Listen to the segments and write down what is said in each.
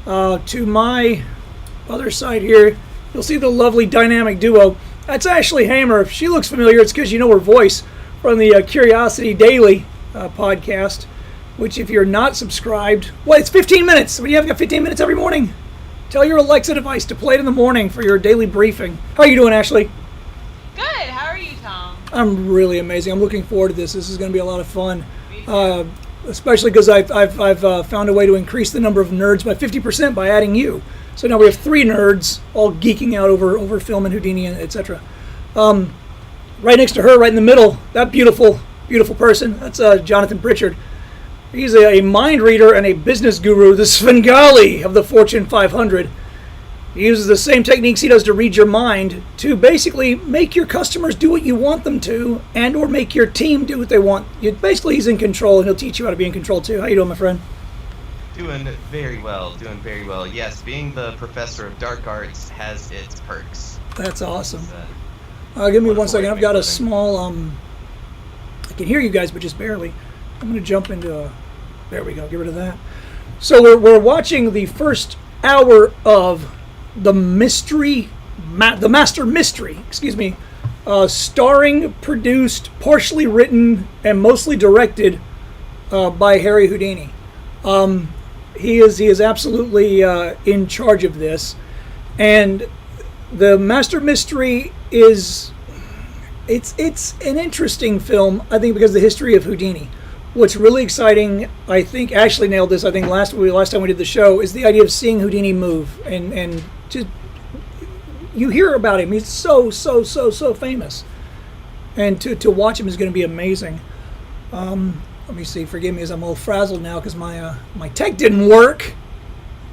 To my other side here, you'll see the lovely dynamic duo. That's Ashley Hamer. If she looks familiar, it's because you know her voice from the Curiosity Daily podcast, which if you're not subscribed, well, it's 15 minutes. What do you have? Got 15 minutes every morning? Tell your Alexa device to play it in the morning for your daily briefing. How are you doing, Ashley? Good. How are you, Thom? I'm really amazing. I'm looking forward to this. This is going to be a lot of fun. Especially because I've found a way to increase the number of nerds by 50% by adding you. So now we have 3 nerds all geeking out over film and Houdini, etc. Right next to her, right in the middle, that beautiful, beautiful person, that's Jonathan Pritchard. He's a mind reader and a business guru, the Svengali of the Fortune 500. He uses the same techniques he does to read your mind to basically make your customers do what you want them to and or make your team do what they want. Basically, he's in control, and he'll teach you how to be in control, too. How you doing, my friend? Doing very well. Yes, being the professor of dark arts has its perks. That's awesome. Give me 1 second. I've got a small, I can hear you guys, but just barely. I'm going to jump into there we go, get rid of that. So we're watching the first hour of the Master Mystery, starring, produced, partially written, and mostly directed by Harry Houdini. He is absolutely in charge of this, and the Master Mystery is it's an interesting film, I think, because of the history of Houdini. What's really exciting, I think Ashley nailed this, I think last time we did the show, is the idea of seeing Houdini move. And just, you hear about him. He's so famous. And to watch him is going to be amazing. Let me see. Forgive me as I'm a little frazzled now because my tech didn't work.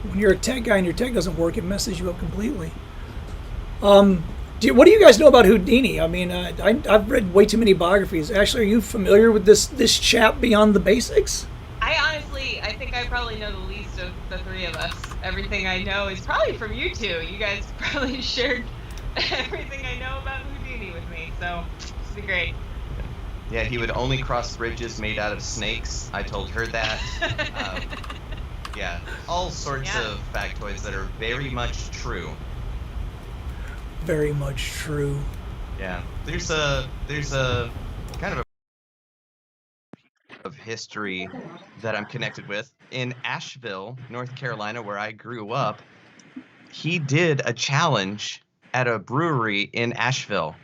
When you're a tech guy and your tech doesn't work, it messes you up completely. What do you guys know about Houdini? I mean, I've read way too many biographies. Ashley, are you familiar with this chap beyond the basics? I think I probably know the least of the 3 of us. Everything I know is probably from you 2. You guys probably shared everything I know about Houdini with me, so this will be great. Yeah, he would only cross bridges made out of snakes. I told her that. Yeah, all sorts of factoids that are very much true. Very much true. Yeah, there's a kind of history that I'm connected with in Asheville, North Carolina, where I grew up. He did a challenge at a brewery in Asheville.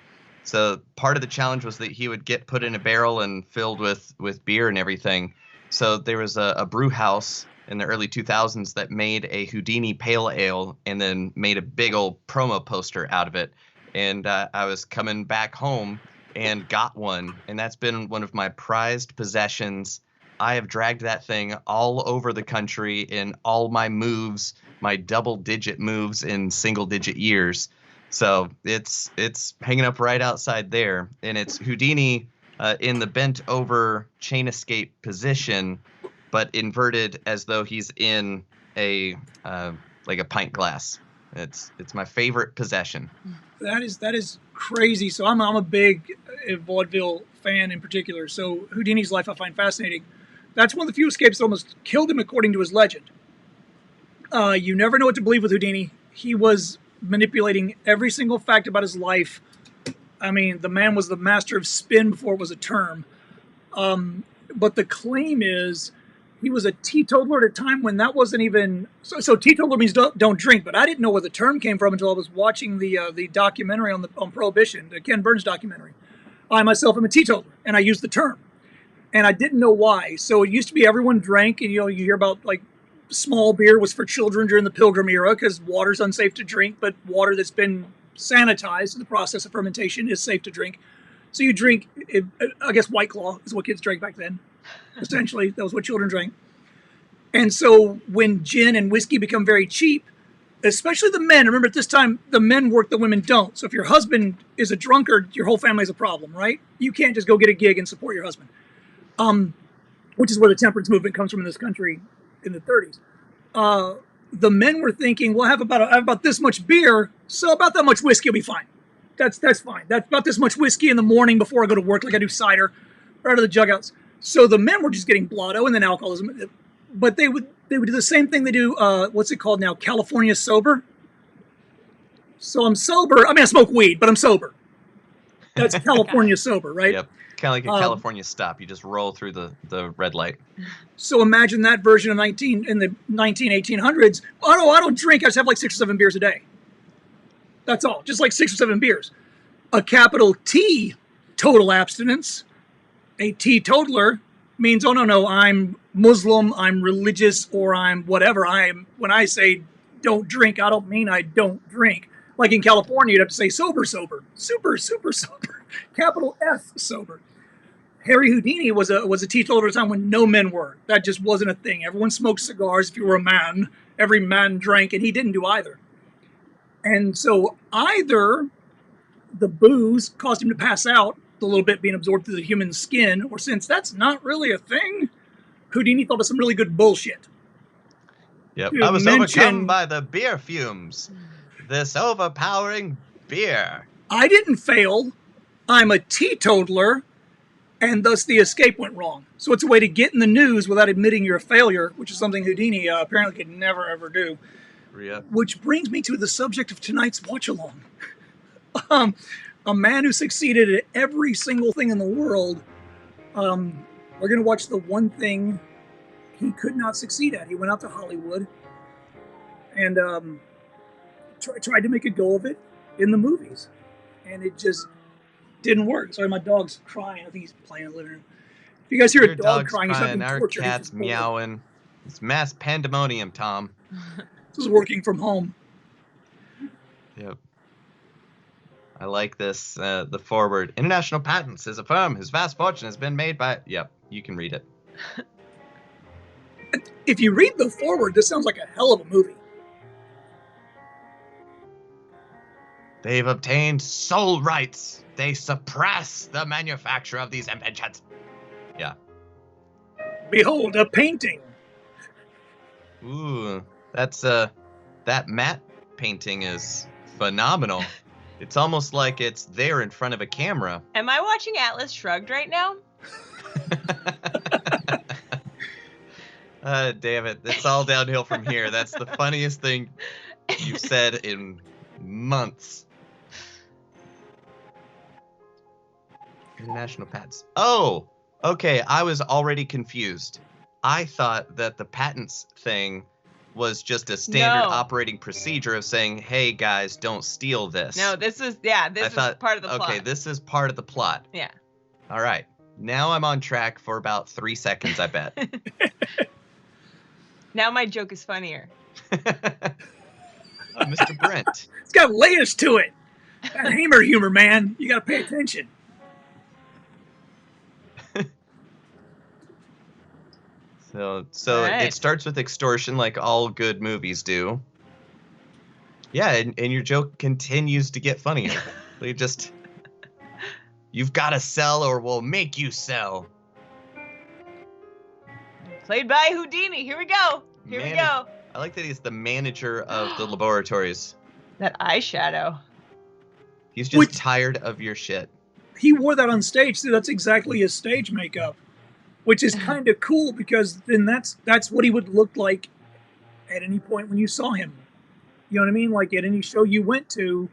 So part of the challenge was that he would get put in a barrel and filled with beer and everything. So there was a brew house in the early 2000s that made a Houdini pale ale and then made a big old promo poster out of it. And I was coming back home and got one, and that's been one of my prized possessions. I have dragged that thing all over the country in all my moves, my double-digit moves in single-digit years. So it's hanging up right outside there, and it's Houdini in the bent-over chain escape position, but inverted as though he's in a like a pint glass. It's my favorite possession. That is crazy. So I'm a big vaudeville fan in particular. So Houdini's life I find fascinating. That's one of the few escapes that almost killed him, according to his legend. You never know what to believe with Houdini. He was manipulating every single fact about his life. I mean, the man was the master of spin before it was a term. But the claim is he was a teetotaler at a time when that wasn't even... So teetotaler means don't drink, but I didn't know where the term came from until I was watching the documentary on Prohibition, the Ken Burns documentary. I myself am a teetotaler, and I use the term. And I didn't know why. So it used to be everyone drank, and you hear about, like, small beer was for children during the Pilgrim era because water's unsafe to drink, but water that's been sanitized in the process of fermentation is safe to drink. So you drink, I guess White Claw is what kids drank back then. Essentially, that was what children drank. And so when gin and whiskey become very cheap, especially the men, remember at this time, the men work, the women don't. So if your husband is a drunkard, your whole family has a problem, right? You can't just go get a gig and support your husband. Which is where the temperance movement comes from in this country in the 30s. The men were thinking, well, I have about this much beer, so about that much whiskey will be fine. That's fine. That's about this much whiskey in the morning before I go to work, like I do cider, right out of the jugouts. So the men were just getting blotto and then alcoholism. But they would They would do the same thing they do. What's it called now? California sober. So I'm sober. I mean, I smoke weed, but I'm sober. That's California sober, right? Yep. Kind of like a California stop. You just roll through the red light. So imagine that version of in the 1800s. Oh no, I don't drink. I just have like 6 or 7 beers a day. That's all. Just like 6 or 7 beers. A capital T, total abstinence. A teetotaler means, oh no, I'm Muslim, I'm religious, or I'm whatever. When I say don't drink, I don't mean I don't drink. Like in California, you'd have to say sober, super, sober, capital S, sober. Harry Houdini was a teetotaler at a time when no men were. That just wasn't a thing. Everyone smoked cigars if you were a man. Every man drank, and he didn't do either. And so either the booze caused him to pass out, a little bit being absorbed through the human skin, or since that's not really a thing, Houdini thought of some really good bullshit. Yep. I was overcome by the beer fumes. This overpowering beer. I didn't fail. I'm a teetotaler, and thus the escape went wrong. So it's a way to get in the news without admitting you're a failure, which is something Houdini apparently could never, ever do. Yeah. Which brings me to the subject of tonight's watch-along. A man who succeeded at every single thing in the world. We're going to watch the one thing he could not succeed at. He went out to Hollywood and tried to make a go of it in the movies. And it just didn't work. Sorry, my dog's crying. I think he's playing in the living room. If you guys hear a dog crying, he's not being tortured. Our cat's meowing. It's mass pandemonium, Tom. This is working from home. Yep. I like this, the forward. International Patents is a firm whose vast fortune has been made by... Yep, you can read it. If you read the forward, this sounds like a hell of a movie. They've obtained sole rights. They suppress the manufacture of these inventions. Yeah. Behold, a painting. Ooh, that's, that matte painting is phenomenal. It's almost like it's there in front of a camera. Am I watching Atlas Shrugged right now? Damn it. It's all downhill from here. That's the funniest thing you've said in months. International patents. Oh, okay. I was already confused. I thought that the patents thing was just a standard operating procedure of saying, hey, guys, don't steal this. No, this is part of the plot. Okay, this is part of the plot. Yeah. All right. Now I'm on track for about 3 seconds, I bet. Now my joke is funnier. Mr. Brent. It's got layers to it. That Hamer humor, man. You got to pay attention. So right. It starts with extortion like all good movies do. Yeah, and your joke continues to get funnier. You've got to sell or we'll make you sell. Played by Houdini. Here we go. Here we go. I like that he's the manager of the laboratories. That eyeshadow. He's just tired of your shit. He wore that on stage, so that's exactly his stage makeup. Which is kind of cool because then that's what he would look like at any point when you saw him. You know what I mean? Like at any show you went to.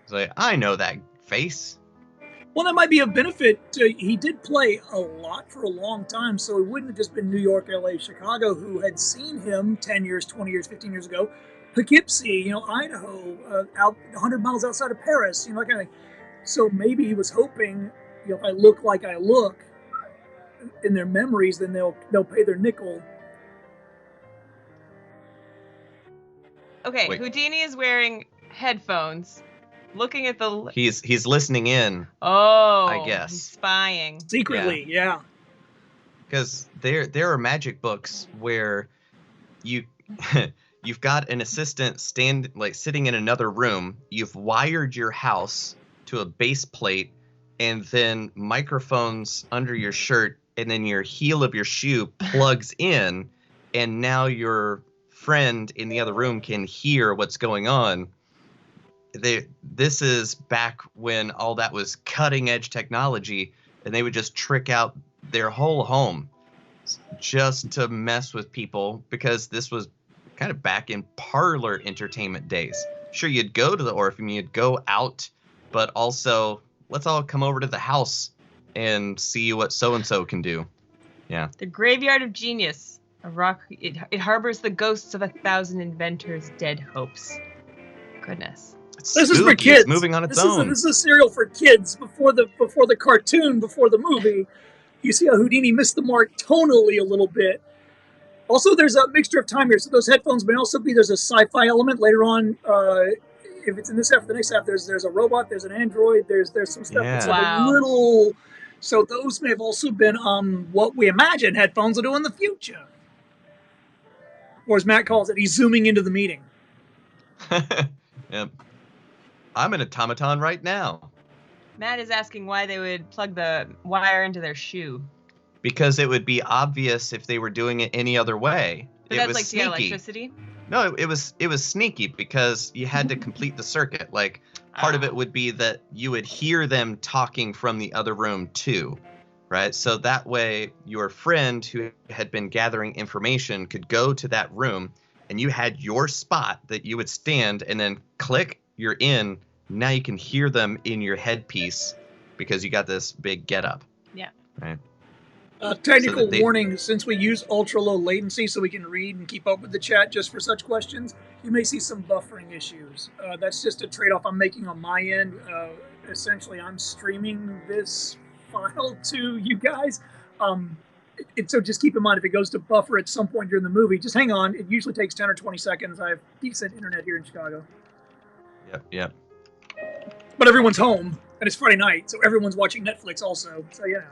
It's like, I know that face. Well, that might be a benefit. He did play a lot for a long time, so it wouldn't have just been New York, LA, Chicago who had seen him 10 years, 20 years, 15 years ago. Poughkeepsie, Idaho, out 100 miles outside of Paris, that kind of thing. So maybe he was hoping, if I look like I look, in their memories, then they'll pay their nickel. Okay, wait. Houdini is wearing headphones, looking at the. He's listening in. Oh, I guess he's spying secretly. Yeah. Because there are magic books where you've got an assistant sitting in another room. You've wired your house to a base plate, and then microphones under your shirt. And then your heel of your shoe plugs in, and now your friend in the other room can hear what's going on. This is back when all that was cutting edge technology, and they would just trick out their whole home. just to mess with people, because this was kind of back in parlor entertainment days. Sure, you'd go to the Orpheum, you'd go out, but also let's all come over to the house and see what so-and-so can do. Yeah. The Graveyard of Genius. A rock. It harbors the ghosts of 1,000 inventors' dead hopes. Goodness. It's This is for spooky. kids. It's moving on its This own. is a serial for kids. Before the cartoon, before the movie, you see how Houdini missed the mark tonally a little bit. Also, there's a mixture of time here. So those headphones may also be, there's a sci-fi element later on. If it's in this half or the next half, there's a robot, there's an android, there's some stuff that's like a Wow. little. So those may have also been what we imagine headphones will do in the future. Or as Matt calls it, he's zooming into the meeting. Yep. I'm an automaton right now. Matt is asking why they would plug the wire into their shoe. Because it would be obvious if they were doing it any other way. But It that's was like to get sneaky. electricity. No, it was sneaky because you had to complete the circuit. Like, part of it would be that you would hear them talking from the other room too, right? So that way your friend who had been gathering information could go to that room, and you had your spot that you would stand and then click, you're in. Now you can hear them in your headpiece because you got this big getup. Yeah. Right. Technical So that warning, since we use ultra low latency so we can read and keep up with the chat just for such questions, you may see some buffering issues. That's just a trade-off I'm making on my end. Essentially, I'm streaming this file to you guys. So just keep in mind, if it goes to buffer at some point during the movie, just hang on. It usually takes 10 or 20 seconds. I have decent internet here in Chicago. Yep. But everyone's home, and it's Friday night, so everyone's watching Netflix also. So, you know.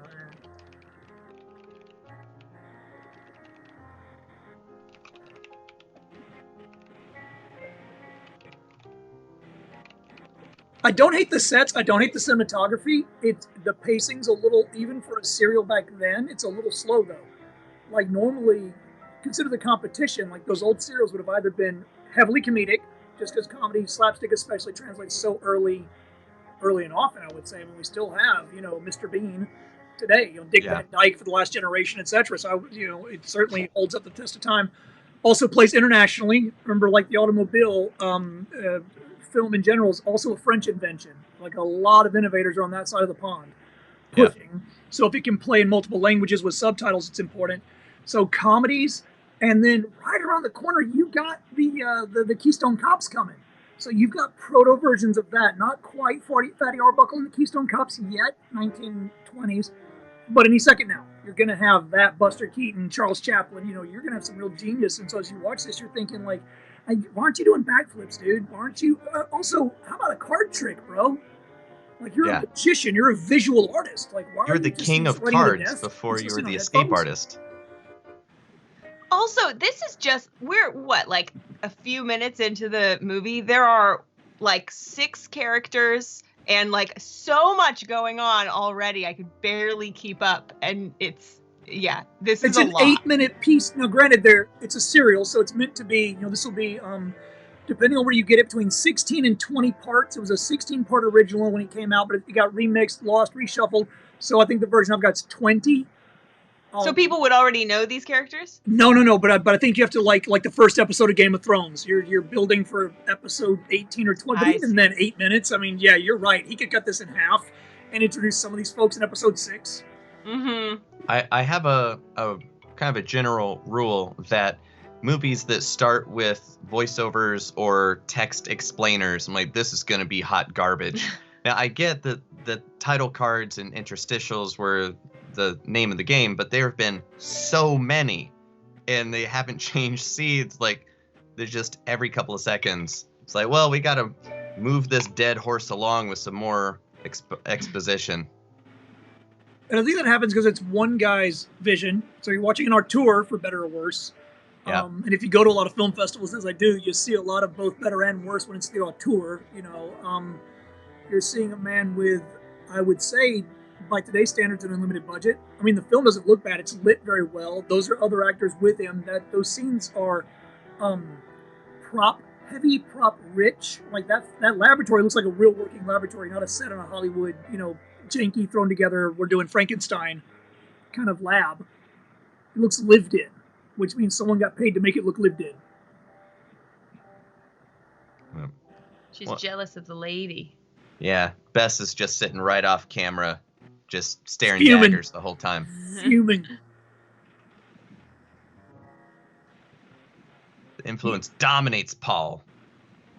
I don't hate the sets. I don't hate the cinematography. The pacing's a little, even for a serial back then, it's a little slow though. Like normally, consider the competition. Like those old serials would have either been heavily comedic, just because comedy, slapstick especially, translates so early and often. I would say. I mean, we still have, Mr. Bean today. Dick Van Dyke for the Last Generation, etc. So it certainly holds up the test of time. Also plays internationally. Remember, like the automobile. Film in general is also a French invention. Like a lot of innovators are on that side of the pond pushing. Yeah. So if it can play in multiple languages with subtitles, it's important. So comedies, and then right around the corner, you got the Keystone Cops coming. So you've got proto versions of that. Not quite Fatty Arbuckle and the Keystone Cops yet, 1920s, but any second now, you're going to have that Buster Keaton, Charles Chaplin. You're going to have some real genius. And so as you watch this, you're thinking like, why aren't you doing backflips, dude? Why aren't you? Also, how about a card trick, bro? Like, you're a magician. You're a visual artist. Like, why you're are the you just king of sweating to cards death before and you were the listening on escape headphones? artist. Also, this is just, we're what, like a few minutes into the movie? There are like 6 characters and like so much going on already. I could barely keep up. And it's this is a lot. It's an 8-minute piece. Now, granted, it's a serial, so it's meant to be, this will be, depending on where you get it, between 16 and 20 parts. It was a 16-part original when it came out, but it got remixed, lost, reshuffled. So I think the version I've got is 20. So people would already know these characters? No. But I think you have to like the first episode of Game of Thrones. You're building for episode 18 or 20. But even then, 8 minutes. I mean, yeah, you're right. He could cut this in half and introduce some of these folks in episode 6. Mm-hmm. I have a kind of a general rule that movies that start with voiceovers or text explainers, I'm like, this is going to be hot garbage. Now, I get that the title cards and interstitials were the name of the game, but there have been so many, and they haven't changed seeds. Like, there's just every couple of seconds. It's like, well, we got to move this dead horse along with some more exposition. And I think that happens because it's one guy's vision. So you're watching an auteur, for better or worse. Yeah. And if you go to a lot of film festivals, as I do, you see a lot of both better and worse when it's the auteur. You're seeing a man with, I would say, by today's standards, an unlimited budget. I mean, the film doesn't look bad. It's lit very well. Those are other actors with him. Those scenes are prop heavy, prop rich. Like that laboratory looks like a real working laboratory, not a set on a Hollywood, janky thrown together, we're doing Frankenstein kind of lab. It looks lived in, which means someone got paid to make it look lived in. She's What? jealous of the lady. Yeah, Bess is just sitting right off camera, just staring Fuming. daggers the whole time. Fuming. The influence dominates Paul.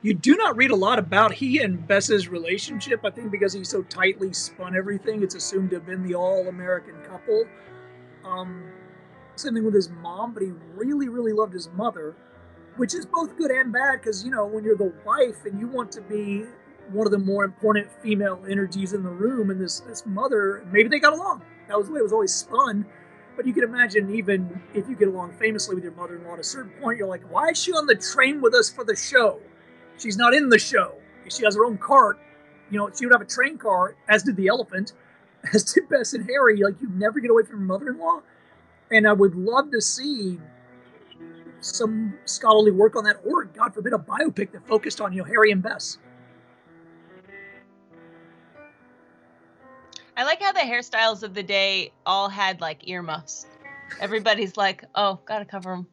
You do not read a lot about he and Bess's relationship. I think because he so tightly spun everything, it's assumed to have been the all-American couple. Same thing with his mom, but he really, really loved his mother, which is both good and bad because, when you're the wife and you want to be one of the more important female energies in the room, and this mother, maybe they got along. That was the way it was always spun. But you can imagine, even if you get along famously with your mother-in-law, at a certain point, you're like, why is she on the train with us for the show? She's not in the show. She has her own cart. She would have a train car, as did the elephant, as did Bess and Harry. Like, you never get away from your mother-in-law. And I would love to see some scholarly work on that, or, God forbid, a biopic that focused on, Harry and Bess. I like how the hairstyles of the day all had, like, earmuffs. Everybody's like, oh, gotta cover them.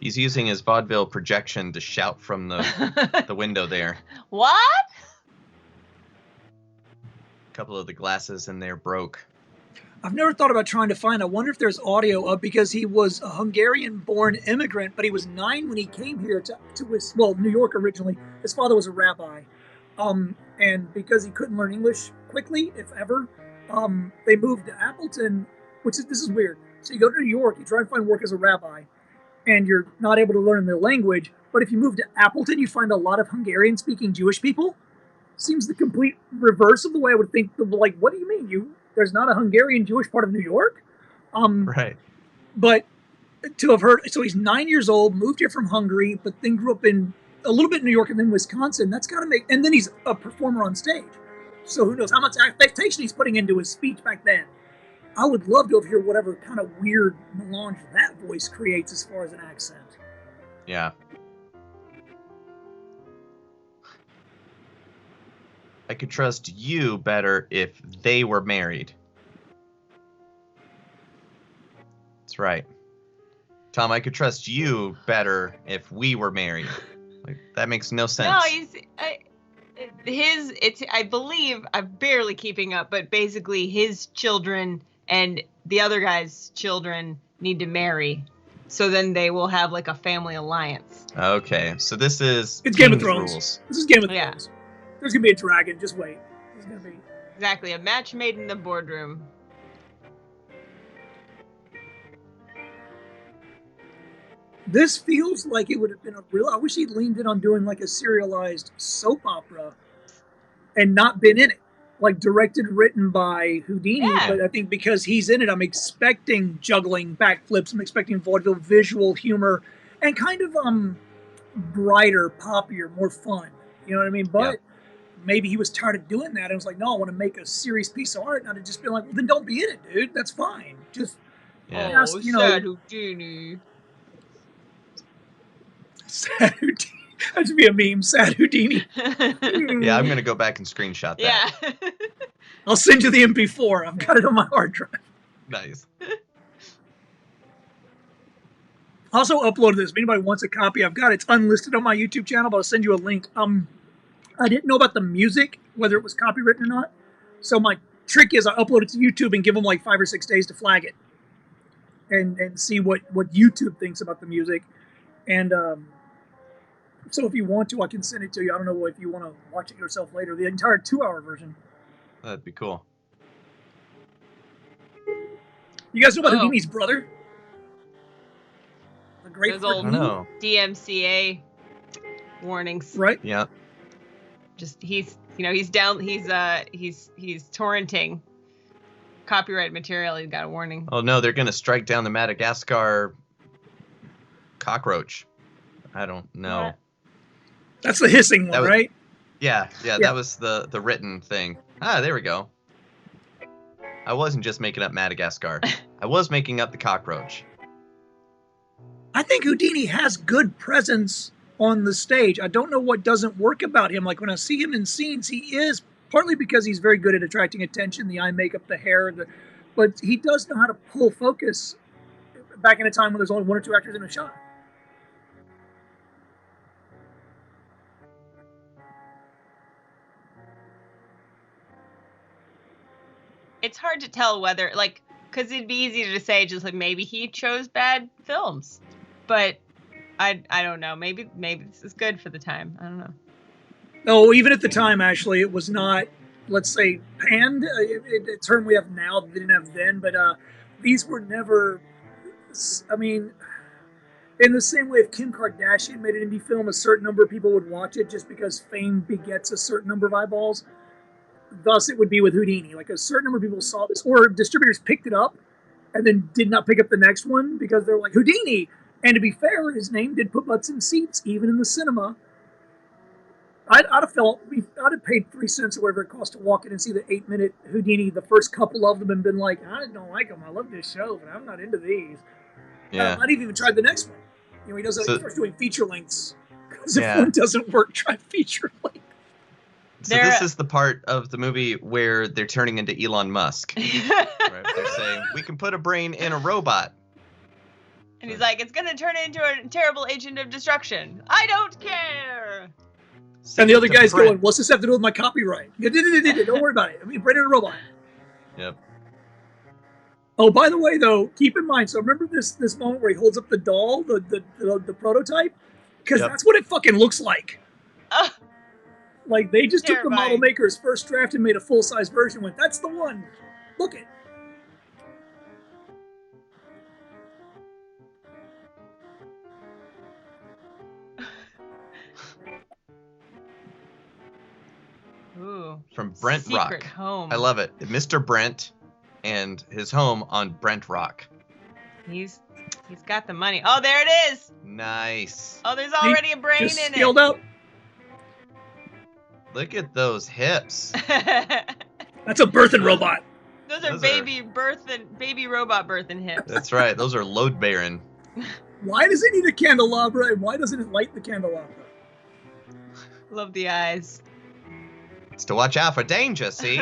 He's using his vaudeville projection to shout from the window there. What? A couple of the glasses in there broke. I've never thought about trying to find. I wonder if there's audio of, because he was a Hungarian-born immigrant, but he was 9 when he came here to New York originally. His father was a rabbi. And because he couldn't learn English quickly, if ever, they moved to Appleton, this is weird. So you go to New York, you try and find work as a rabbi, and you're not able to learn the language. But if you move to Appleton, you find a lot of Hungarian-speaking Jewish people. Seems the complete reverse of the way I would think. Like, what do you mean? There's not a Hungarian Jewish part of New York? Right. But to have heard, so he's 9 years old, moved here from Hungary, but then grew up in a little bit in New York and then Wisconsin. That's got to make, and then he's a performer on stage. So who knows how much affectation he's putting into his speech back then. I would love to hear whatever kind of weird melange that voice creates as far as an accent. Yeah. I could trust you better if they were married. That's right. Thom, I could trust you better if we were married. Like, that makes no sense. No, I believe, I'm barely keeping up, but basically his children and the other guy's children need to marry. So then they will have like a family alliance. Okay, so this is It's Game of King's Thrones. rules. This is Game of Yeah. Thrones. There's going to be a dragon. Just wait. There's going to be. Exactly, a match made in the boardroom. This feels like it would have been a real. I wish he'd leaned in on doing like a serialized soap opera and not been in it. Like directed, written by Houdini. Yeah. But I think because he's in it, I'm expecting juggling, backflips. I'm expecting vaudeville, visual humor, and kind of brighter, poppier, more fun. You know what I mean? But maybe he was tired of doing that and was like, no, I want to make a serious piece of art. And I'd have just been like, well, then don't be in it, dude. That's fine. Just ask, sad Houdini. Sad Houdini. That should be a meme. Sad Houdini. Yeah, I'm going to go back and screenshot that. Yeah. I'll send you the MP4. I've got it on my hard drive. Nice. I also uploaded this. If anybody wants a copy, I've got it. It's unlisted on my YouTube channel, but I'll send you a link. I didn't know about the music, whether it was copywritten or not. So my trick is I upload it to YouTube and give them like 5 or 6 days to flag it. And see what YouTube thinks about the music. And so if you want to, I can send it to you. I don't know if you want to watch it yourself later. The entire 2-hour version. That'd be cool. You guys know about Houdini's brother? The great Those old No. DMCA warnings. Right? Yeah. Just he's torrenting copyright material. He's got a warning. Oh no, they're going to strike down the Madagascar cockroach. I don't know. What? That's the hissing one, was- right? Yeah, that was the written thing. Ah, there we go. I wasn't just making up Madagascar. I was making up the cockroach. I think Houdini has good presence on the stage. I don't know what doesn't work about him. Like when I see him in scenes, he is, partly because he's very good at attracting attention, the eye makeup, the hair, but he does know how to pull focus back in a time when there's only 1 or 2 actors in a shot. It's hard to tell whether, like, because it'd be easy to say just like maybe he chose bad films, but I don't know. Maybe this is good for the time. I don't know. No, even at the time, actually, it was not, let's say, panned. A term we have now that they didn't have then, but these were never. I mean, in the same way, if Kim Kardashian made an indie film, a certain number of people would watch it just because fame begets a certain number of eyeballs. Thus, it would be with Houdini. Like a certain number of people saw this, or distributors picked it up and then did not pick up the next one because they were like, Houdini! And to be fair, his name did put butts in seats, even in the cinema. I'd have paid 3 cents or whatever it cost to walk in and see the 8-minute Houdini, the first couple of them, and been like, I don't like them. I love this show, but I'm not into these. Yeah. I'd even tried the next one. You know, he starts doing feature lengths. Because if Yeah. one doesn't work, try feature length. So this is the part of the movie where they're turning into Elon Musk. Right? They're saying, we can put a brain in a robot. And he's like, it's going to turn into a terrible agent of destruction. I don't care. And the other guy's going, what's this have to do with my copyright? Don't worry about it. I mean, brain in a robot. Yep. Oh, by the way, though, keep in mind, so remember this moment where he holds up the doll, the prototype? Because that's what it fucking looks like. Like, they just took the model maker's first draft and made a full-size version. Went, that's the one. Look it. Ooh. From Brent Secret Rock. Home. I love it. Mr. Brent and his home on Brent Rock. He's got the money. Oh, there it is. Nice. Oh, there's already a brain just in scaled it. up. Look at those hips. That's a birthing robot. Those are baby robot birthing hips. That's right. Those are load bearing. Why does it need a candelabra and why doesn't it light the candelabra? Love the eyes. It's to watch out for danger, see?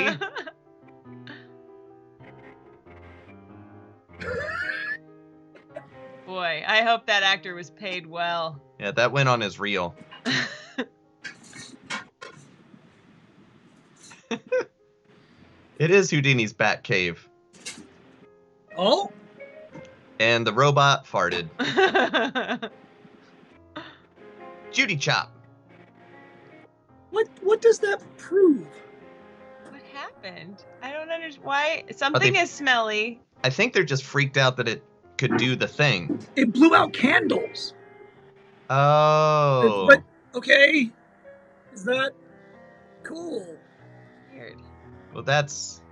Boy, I hope that actor was paid well. Yeah, that went on his reel. It is Houdini's bat cave. Oh? And the robot farted. Judy Chop. What does that prove? What happened? I don't understand. Why? Something is smelly. I think they're just freaked out that it could do the thing. It blew out candles. Oh. But, okay. Is that cool? Weird. Well, that's...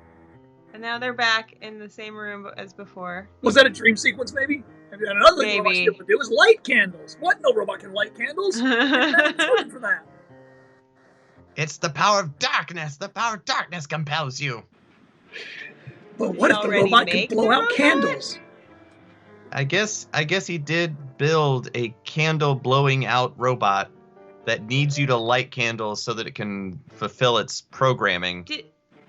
And now they're back in the same room as before. Was that a dream sequence, maybe? Maybe another thing robot should be able to do is light candles. What? No robot can light candles? For that. It's the power of darkness. The power of darkness compels you. But what if the robot can blow out candles? I guess he did build a candle blowing out robot that needs you to light candles so that it can fulfill its programming.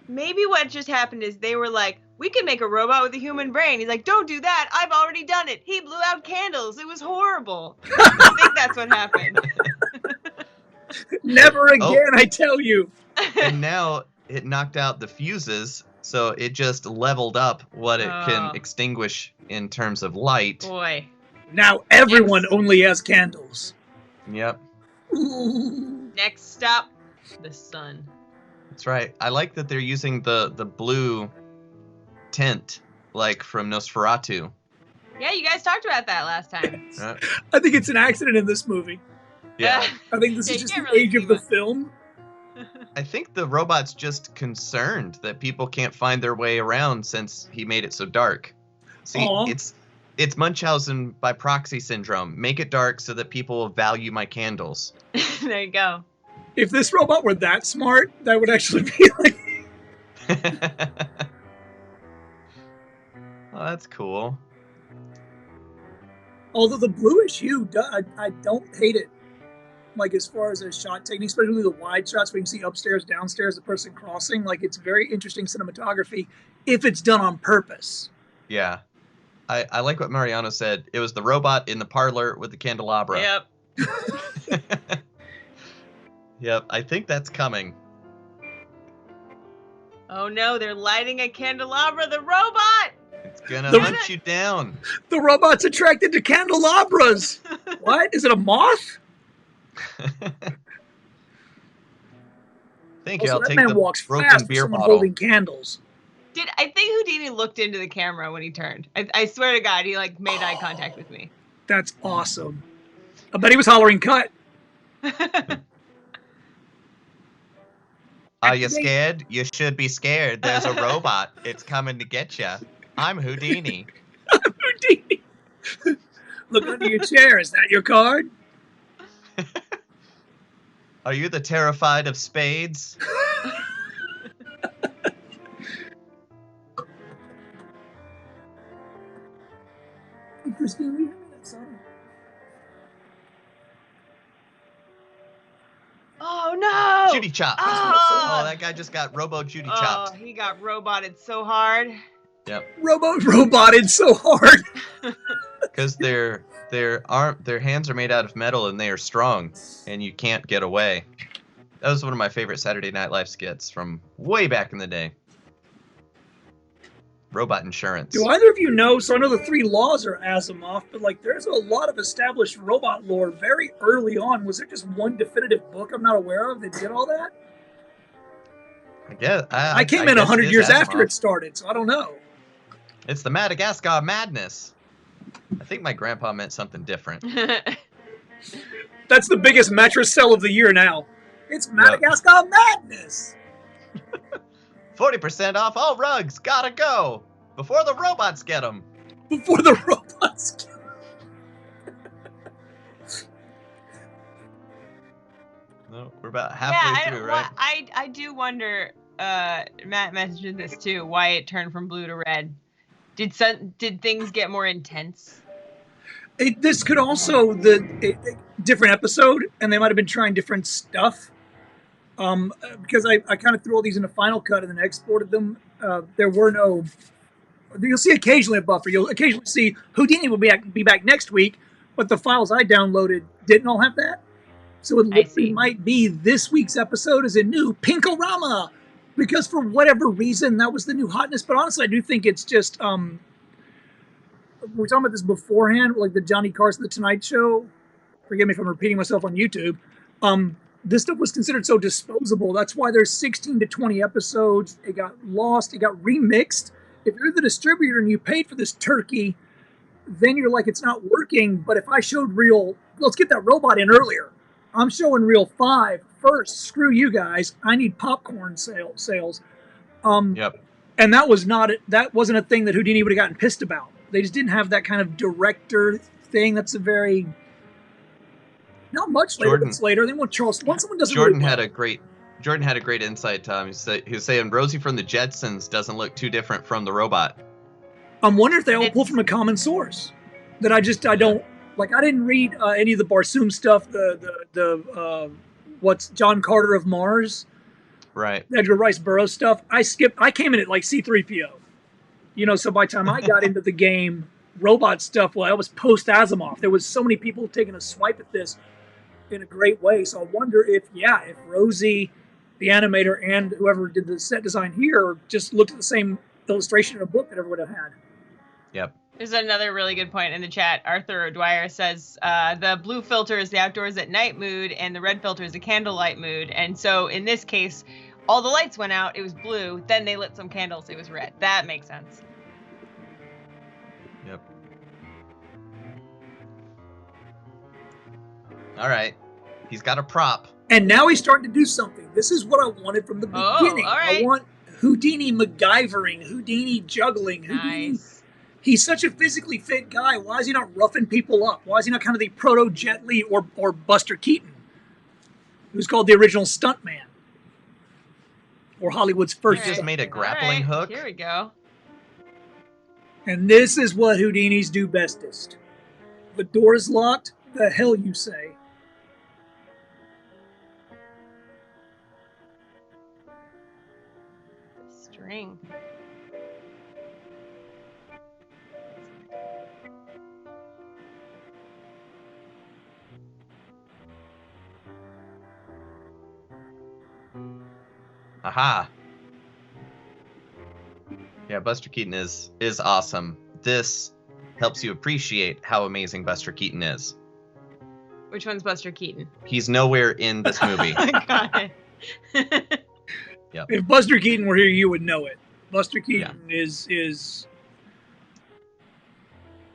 Maybe what just happened is they were like, we can make a robot with a human brain. He's like, don't do that. I've already done it. He blew out candles. It was horrible. I think that's what happened. Never again, I tell you. And now it knocked out the fuses, so it just leveled up what it can extinguish in terms of light. Boy. Now everyone only has candles. Yep. Ooh. Next stop, the sun. That's right. I like that they're using the blue tint, like from Nosferatu. Yeah, you guys talked about that last time. I think it's an accident in this movie. Yeah. I think this is just the age of the film. I think the robot's just concerned that people can't find their way around since he made it so dark. See, it's Munchausen by proxy syndrome. Make it dark so that people will value my candles. There you go. If this robot were that smart, that would actually be like... Oh, that's cool. Although the bluish hue, I don't hate it. Like, as far as a shot technique, especially the wide shots where you can see upstairs, downstairs, the person crossing. Like, it's very interesting cinematography if it's done on purpose. Yeah. I like what Mariano said. It was the robot in the parlor with the candelabra. Yep. Yep, I think that's coming. Oh no, they're lighting a candelabra, the robot! It's gonna The- hunt you down. The robot's attracted to candelabras. What? Is it a moth? Thank you. Also, I'll that take man the walks broken fast for beer someone bottle. holding candles. I think Houdini looked into the camera when he turned. I swear to God, he like made eye contact with me. That's awesome. I bet he was hollering cut. Are you scared? You should be scared. There's a robot. It's coming to get you. I'm Houdini. Houdini. Look under your chair. Is that your card? Are you the terrified of spades? Hey, Christine, will you hand me that soda? Oh no! Judy chops. Ah! Oh, that guy just got robo Judy Oh, chopped. he got roboted so hard. Yep. Roboted so hard. Because their hands are made out of metal and they are strong, and you can't get away. That was one of my favorite Saturday Night Live skits from way back in the day. Robot insurance. Do either of you know? So I know the 3 laws are Asimov, but like there's a lot of established robot lore very early on. Was there just one definitive book I'm not aware of that did all that? I guess I came in guess 100 it is years after Asimov. it started, so I don't know. It's the Madagascar madness. I think my grandpa meant something different. That's the biggest mattress sell of the year now. It's Madagascar madness. 40% off all rugs. Gotta go before the robots get them. Before the robots. No, we're about halfway through, right? I do wonder. Matt mentioned this too. Why it turned from blue to red? Did things get more intense? This could also different episode, and they might have been trying different stuff. Because I kind of threw all these in a Final Cut and then exported them. There were no. You'll see occasionally a buffer. You'll occasionally see Houdini will be back next week, but the files I downloaded didn't all have that. So it literally might be this week's episode is a new Pinkorama, because for whatever reason that was the new hotness. But honestly, I do think it's just we were talking about this beforehand, like the Johnny Carson, the Tonight Show. Forgive me if I'm repeating myself on YouTube. This stuff was considered so disposable. That's why there's 16 to 20 episodes. It got lost. It got remixed. If you're the distributor and you paid for this turkey, then you're like, it's not working. But if I showed let's get that robot in earlier. I'm showing reel 5 first. Screw you guys. I need popcorn sales. Yep. And that wasn't a thing that Houdini would have gotten pissed about. They just didn't have that kind of director thing. That's a very not much later, but it's later. Then when someone doesn't. Jordan had a great insight, Tom. He was saying Rosie from the Jetsons doesn't look too different from the robot. I'm wondering if they all pull from a common source. That I don't like. I didn't read any of the Barsoom stuff. The what's John Carter of Mars, right? Edgar Rice Burroughs stuff. I came in at like C-3PO. So by the time I got into the game, robot stuff. Well, I was post Asimov. There was so many people taking a swipe at this in a great way. So I wonder if Rosie, the animator, and whoever did the set design here just looked at the same illustration in a book that everyone would have had. Yep. There's another really good point in the chat. Arthur O'Dwyer says the blue filter is the outdoors at night mood and the red filter is the candlelight mood. And so in this case, all the lights went out. It was blue. Then they lit some candles. It was red. That makes sense. Yep. All right. He's got a prop. And now he's starting to do something. This is what I wanted from the beginning. All right. I want Houdini MacGyvering, Houdini juggling, Houdini. Nice. He's such a physically fit guy. Why is he not roughing people up? Why is he not kind of the proto Jet Li or Buster Keaton, who's called the original stuntman, or Hollywood's first? He just made a grappling hook. Here we go. And this is what Houdinis do bestest. The door is locked. The hell you say? String. Aha. Yeah, Buster Keaton is awesome. This helps you appreciate how amazing Buster Keaton is. Which one's Buster Keaton? He's nowhere in this movie. Got it. Yep. If Buster Keaton were here, you would know it. Buster Keaton is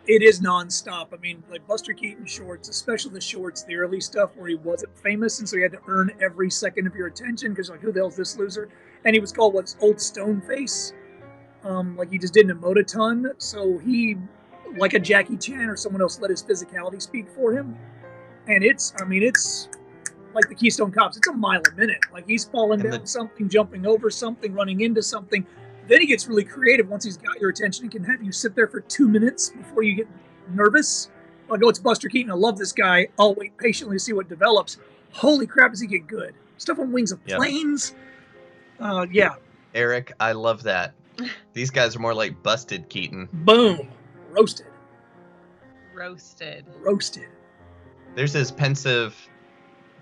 it is nonstop. I mean, like Buster Keaton shorts, especially the shorts, the early stuff where he wasn't famous, and so he had to earn every second of your attention because like, who the hell's this loser? And he was called what's Old Stone Face. Like he just didn't emote a ton, so he, like a Jackie Chan or someone else, let his physicality speak for him. And it's like the Keystone Cops. It's a mile a minute. Like he's falling down something, jumping over something, running into something. Then he gets really creative once he's got your attention. He can have you sit there for 2 minutes before you get nervous. Like, oh, it's Buster Keaton. I love this guy. I'll wait patiently to see what develops. Holy crap, does he get good. Stuff on wings of planes. Yeah. Eric, I love that. These guys are more like Busted Keaton. Boom. Roasted. Roasted. There's his pensive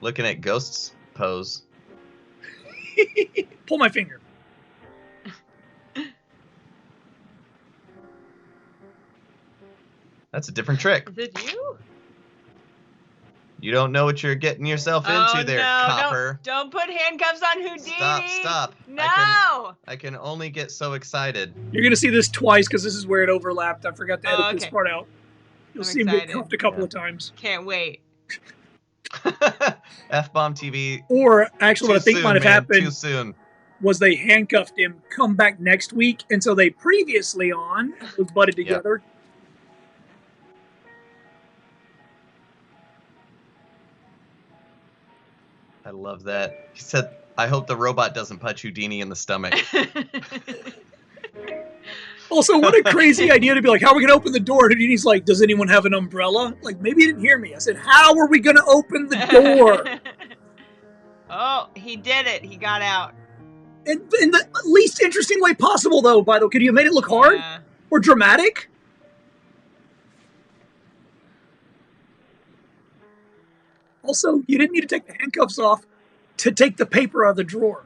looking at ghosts pose. Pull my finger. That's a different trick. Is it you? You don't know what you're getting yourself into there, copper. No. Don't put handcuffs on Houdini. Stop. No. I can only get so excited. You're going to see this twice because this is where it overlapped. I forgot to edit this part out. You'll see him get cuffed a couple of times. Can't wait. F-bomb TV. Or actually what I think might have happened too soon. Was they handcuffed him, come back next week, and so they previously on was butted together. Yep. I love that. He said, I hope the robot doesn't punch Houdini in the stomach. Also, what a crazy idea to be like, how are we going to open the door? And Houdini's like, does anyone have an umbrella? Like, maybe you didn't hear me. I said, how are we going to open the door? Oh, he did it. He got out. In the least interesting way possible, though, by the way. Could you have made it look hard? Or dramatic? Also, you didn't need to take the handcuffs off to take the paper out of the drawer.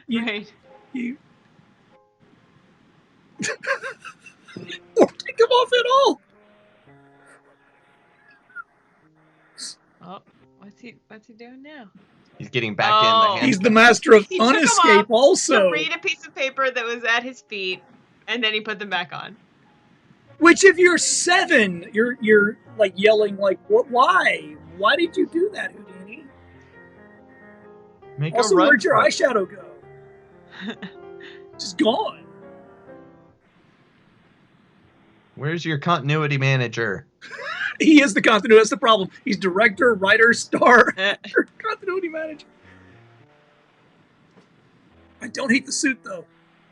Right. Or take them off at all. Oh, what's he doing now? He's getting back in the handcuffs. He's the master of unescape also. To read a piece of paper that was at his feet, and then he put them back on. Which, if you're 7, you're like yelling like, "What? Why? Why did you do that, Houdini?" Also, where'd your eyeshadow go? Just gone. Where's your continuity manager? He is the continuity. That's the problem. He's director, writer, star, continuity manager. I don't hate the suit though.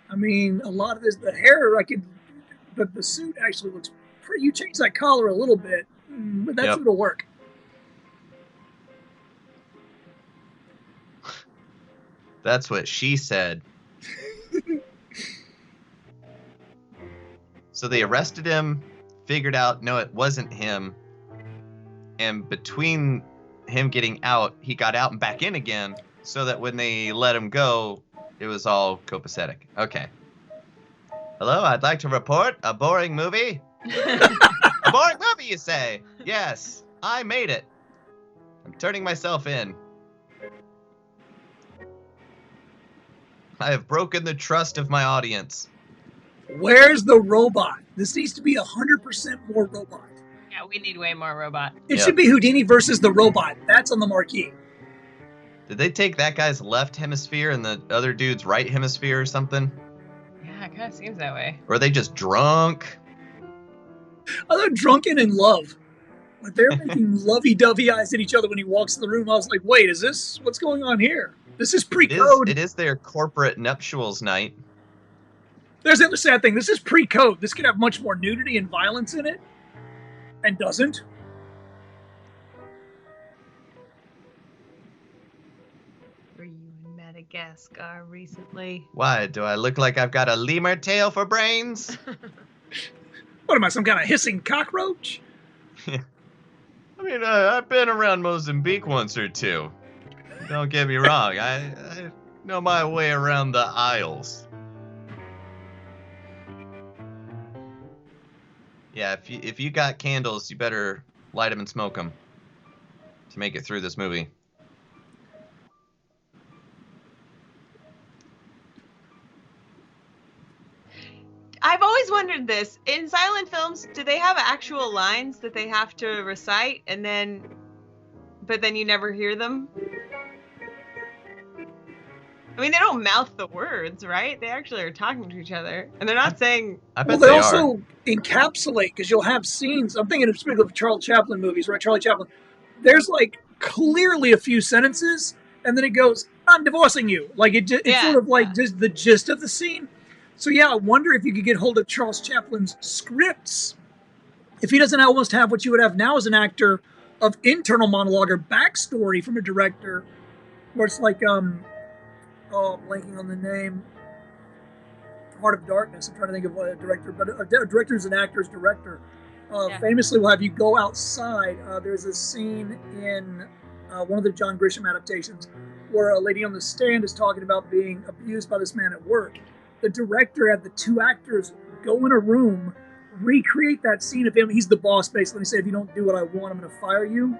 I mean, a lot of this, the hair, but the suit actually looks pretty. You change that collar a little bit, but that's it'll work. That's what she said. So they arrested him, figured out, no, it wasn't him. And between him getting out, he got out and back in again, so that when they let him go, it was all copacetic. Okay. Hello, I'd like to report a boring movie. A boring movie, you say? Yes, I made it. I'm turning myself in. I have broken the trust of my audience. Where's the robot? This needs to be 100% more robot. Yeah, we need way more robot. It should be Houdini versus the robot. That's on the marquee. Did they take that guy's left hemisphere and the other dude's right hemisphere or something? Yeah, it kind of seems that way. Or are they just drunk? Oh, they're drunken in love. Like they're making lovey-dovey eyes at each other when he walks in the room. I was like, wait, is this, what's going on here? This is pre-code. It is their corporate nuptials night. There's the other sad thing. This is pre-code. This could have much more nudity and violence in it. And doesn't. Were you in Madagascar recently? Why? Do I look like I've got a lemur tail for brains? What am I, some kind of hissing cockroach? I mean, I've been around Mozambique once or two. Don't get me wrong. Know my way around the aisles. Yeah, if you got candles, you better light them and smoke them to make it through this movie. I've always wondered this. In silent films, do they have actual lines that they have to recite but then you never hear them? I mean, they don't mouth the words, right? They actually are talking to each other. And they're not saying... I Well, bet they they also are. encapsulate, because you'll have scenes. I'm thinking of of Charles Chaplin movies, right? Charlie Chaplin. There's like clearly a few sentences, and then it goes, "I'm divorcing you." Like it's sort of like just the gist of the scene. So yeah, I wonder if you could get hold of Charles Chaplin's scripts, if he doesn't almost have what you would have now as an actor of internal monologue or backstory from a director, where it's like oh, I'm blanking on the name. Heart of Darkness. I'm trying to think of a director, but a director is an actor's director. Famously, will have you go outside. There's a scene in one of the John Grisham adaptations where a lady on the stand is talking about being abused by this man at work. The director had the two actors go in a room, recreate that scene of him. He's the boss, basically. He said, "If you don't do what I want, I'm going to fire you."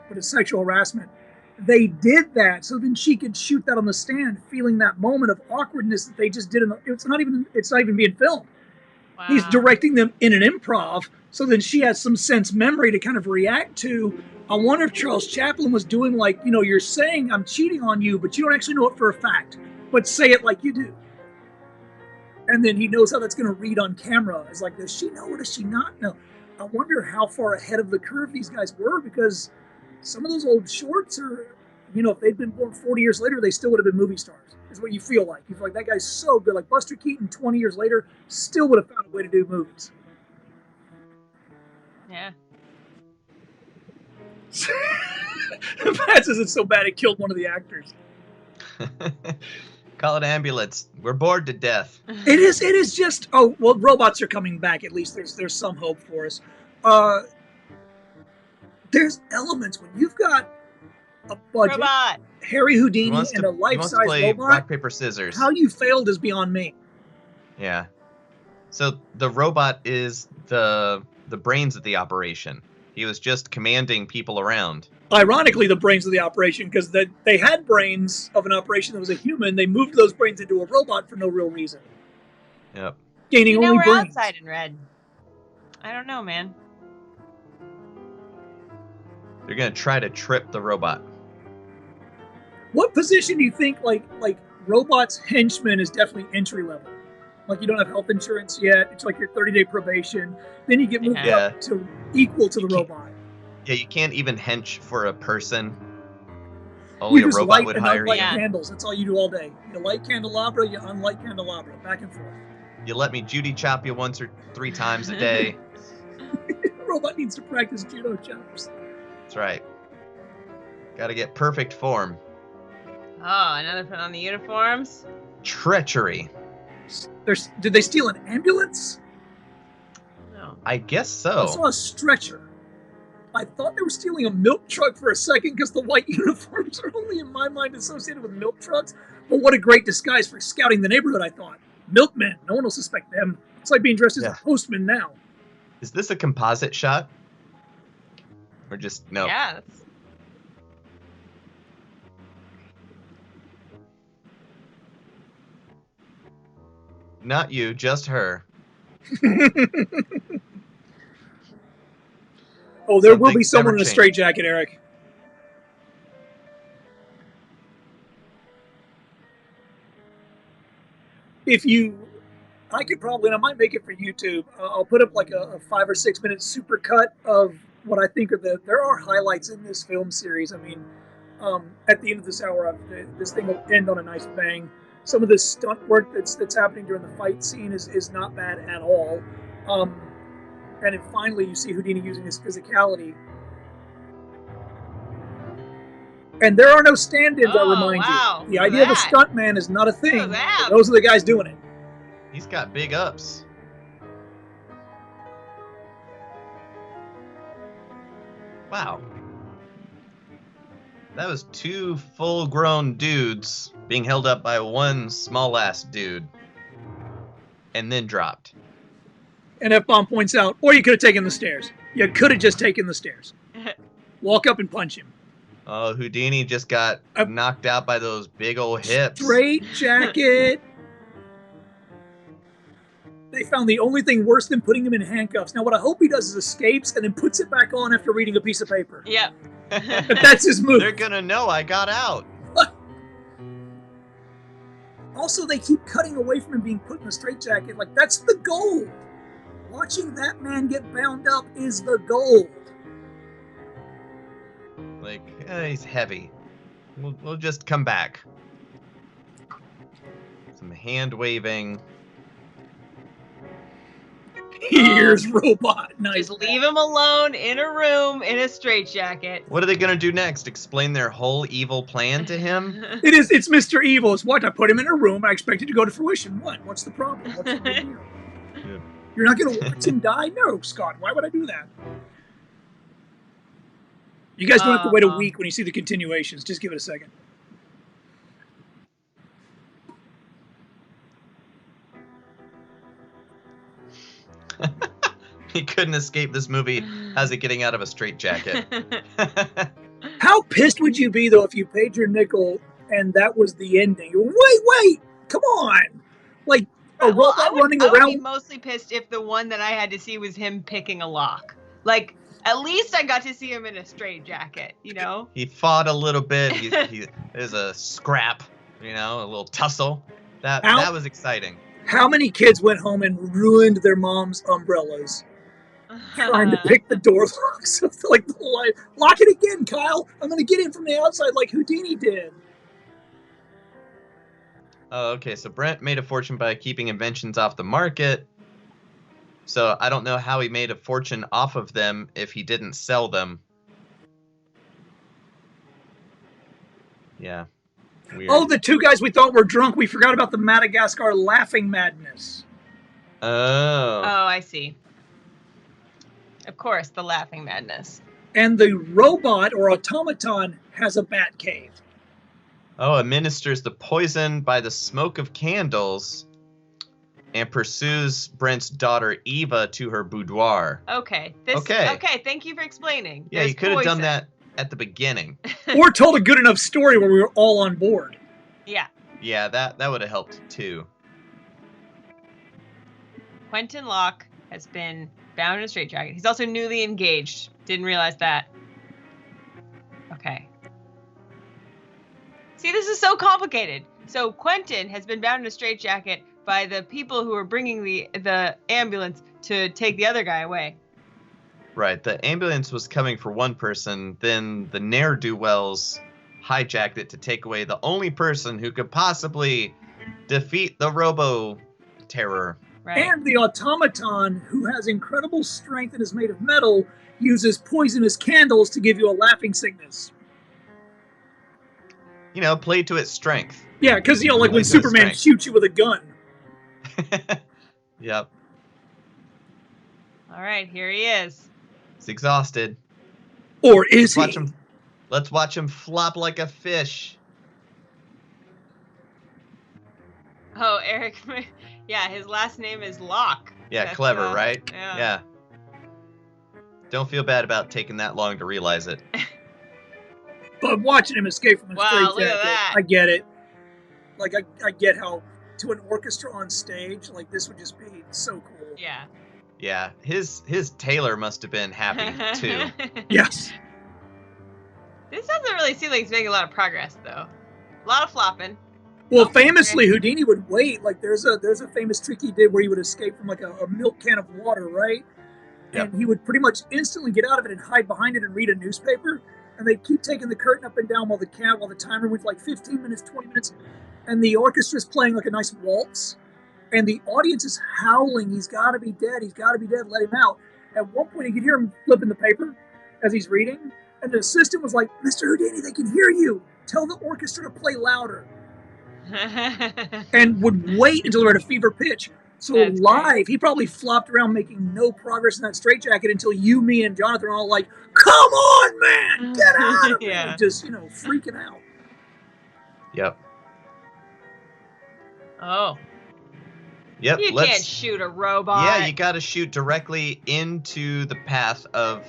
But it's sexual harassment. They did that so then she could shoot that on the stand, feeling that moment of awkwardness that they just did. It's not even being filmed. Wow. He's directing them in an improv, so then she has some sense memory to kind of react to. I wonder if Charles Chaplin was doing like, you're saying I'm cheating on you, but you don't actually know it for a fact, but say it like you do. And then he knows how that's going to read on camera. It's like, does she know or does she not know? I wonder how far ahead of the curve these guys were, because some of those old shorts are, if they'd been born 40 years later, they still would have been movie stars, is what you feel like. You feel like that guy's so good. Like Buster Keaton, 20 years later, still would have found a way to do movies. Yeah. Pat says it's so bad it killed one of the actors. Call it ambulance. We're bored to death. It is just, oh, well, robots are coming back. At least there's some hope for us. There's elements when you've got a budget, robot, Harry Houdini, and a life-size robot. Rock, paper, scissors. How you failed is beyond me. Yeah. So the robot is the brains of the operation. He was just commanding people around. Ironically, the brains of the operation, because they had brains of an operation that was a human. They moved those brains into a robot for no real reason. Yep. Gaining only we're brains. outside in red. I don't know, man. They're gonna try to trip the robot. What position do you think like robots henchman is definitely entry level? Like you don't have health insurance yet. It's like your 30-day probation. Then you get moved up to equal to the robot. Yeah, you can't even hench for a person. Only a robot would hire you. Candles. That's all you do all day. You light candelabra, you unlight candelabra, back and forth. You let me Judy chop you once or 3 times a day. The robot needs to practice judo chops. That's right. Got to get perfect form. Oh, another put on the uniforms. Treachery. Did they steal an ambulance? No. I guess so. I saw a stretcher. I thought they were stealing a milk truck for a second because the white uniforms are only in my mind associated with milk trucks. But what a great disguise for scouting the neighborhood, I thought. Milkmen. No one will suspect them. It's like being dressed as a postman now. Is this a composite shot? Or just, no? Yeah, that's... Not you, just her. Oh, there will be someone in a straitjacket, Eric. I could probably, and I might make it for YouTube, I'll put up like a 5 or 6 minute super cut of what I think there are highlights in this film series. I mean, at the end of this hour, this thing will end on a nice bang. Some of the stunt work that's happening during the fight scene is not bad at all. And then finally, you see Houdini using his physicality. And there are no stand-ins, I remind you. The idea of a stuntman is not a thing. Those are the guys doing it. He's got big ups. Wow. That was 2 full-grown dudes being held up by one small-ass dude. And then dropped. And F-Bomb points out, or you could have taken the stairs. You could have just taken the stairs. Walk up and punch him. Oh, Houdini just got knocked out by those big old hips. Straight jacket. They found the only thing worse than putting him in handcuffs. Now, what I hope he does is escapes and then puts it back on after reading a piece of paper. Yep. But that's his move. They're gonna know I got out. Also, they keep cutting away from him being put in a straitjacket. Like, that's the goal. Watching that man get bound up is the goal. Like, he's heavy. We'll just come back. Some hand waving. Here's Robot. Nice. Just leave him alone in a room in a straitjacket. What are they gonna do next? Explain their whole evil plan to him? It's Mr. Evil. It's what? I put him in a room. I expect it to go to fruition. What? What's the problem? What's the big deal? Yeah. You're not going to watch him die? No, Scott. Why would I do that? You guys don't have to wait a week when you see the continuations. Just give it a second. He couldn't escape this movie. How's he getting out of a straitjacket? How pissed would you be, though, if you paid your nickel and that was the ending? Wait, come on. Like, a robot running around. I would be mostly pissed if the one that I had to see was him picking a lock. Like, at least I got to see him in a straitjacket, you know? He fought a little bit. There's a scrap, a little tussle. That was exciting. How many kids went home and ruined their mom's umbrellas trying to pick the door locks? Like, lock it again, Kyle. I'm going to get in from the outside like Houdini did. Oh, okay. So Brent made a fortune by keeping inventions off the market. So I don't know how he made a fortune off of them if he didn't sell them. Yeah. Weird. Oh, the 2 guys we thought were drunk. We forgot about the Madagascar laughing madness. Oh. Oh, I see. Of course, the laughing madness. And the robot or automaton has a bat cave. Oh, administers the poison by the smoke of candles and pursues Brent's daughter Eva to her boudoir. Okay. Okay, thank you for explaining. Yeah, you could have done that at the beginning. Or told a good enough story where we were all on board. Yeah. Yeah, that would have helped too. Quentin Locke has been bound in a straitjacket. He's also newly engaged. Didn't realize that. Okay. See, this is so complicated. So Quentin has been bound in a straitjacket by the people who are bringing the ambulance to take the other guy away. Right. The ambulance was coming for one person, then the ne'er-do-wells hijacked it to take away the only person who could possibly defeat the robo-terror. Right. And the automaton, who has incredible strength and is made of metal, uses poisonous candles to give you a laughing sickness. Play to its strength. Yeah, because, like when Superman shoots you with a gun. Yep. All right, here he is. He's exhausted. Or is he? Let's watch him flop like a fish. Oh, Eric. Yeah, his last name is Locke. Yeah, that's clever, right? Yeah. Don't feel bad about taking that long to realize it. But watching him escape from a straitjacket, look at that. I get it. Like, I get how, to an orchestra on stage, like, this would just be so cool. Yeah. Yeah, his tailor must have been happy, too. Yes. This doesn't really seem like he's making a lot of progress, though. A lot of flopping. Well, famously, Houdini would wait. Like, there's a famous trick he did where he would escape from, like, a milk can of water, right? Yep. And he would pretty much instantly get out of it and hide behind it and read a newspaper. And they'd keep taking the curtain up and down while the timer went for like 15 minutes, 20 minutes. And the orchestra's playing like a nice waltz. And the audience is howling, he's got to be dead, let him out. At one point, you could hear him flipping the paper as he's reading. And the assistant was like, Mr. Houdini, they can hear you. Tell the orchestra to play louder. And would wait until they're at a fever pitch. So That's great. live, he probably flopped around making no progress in that straitjacket until you, me, and Jonathan are all like, "Come on, man, get out of Yeah. it!" Just freaking out. Yep. Oh. Yep. You can't shoot a robot. Yeah, you got to shoot directly into the path of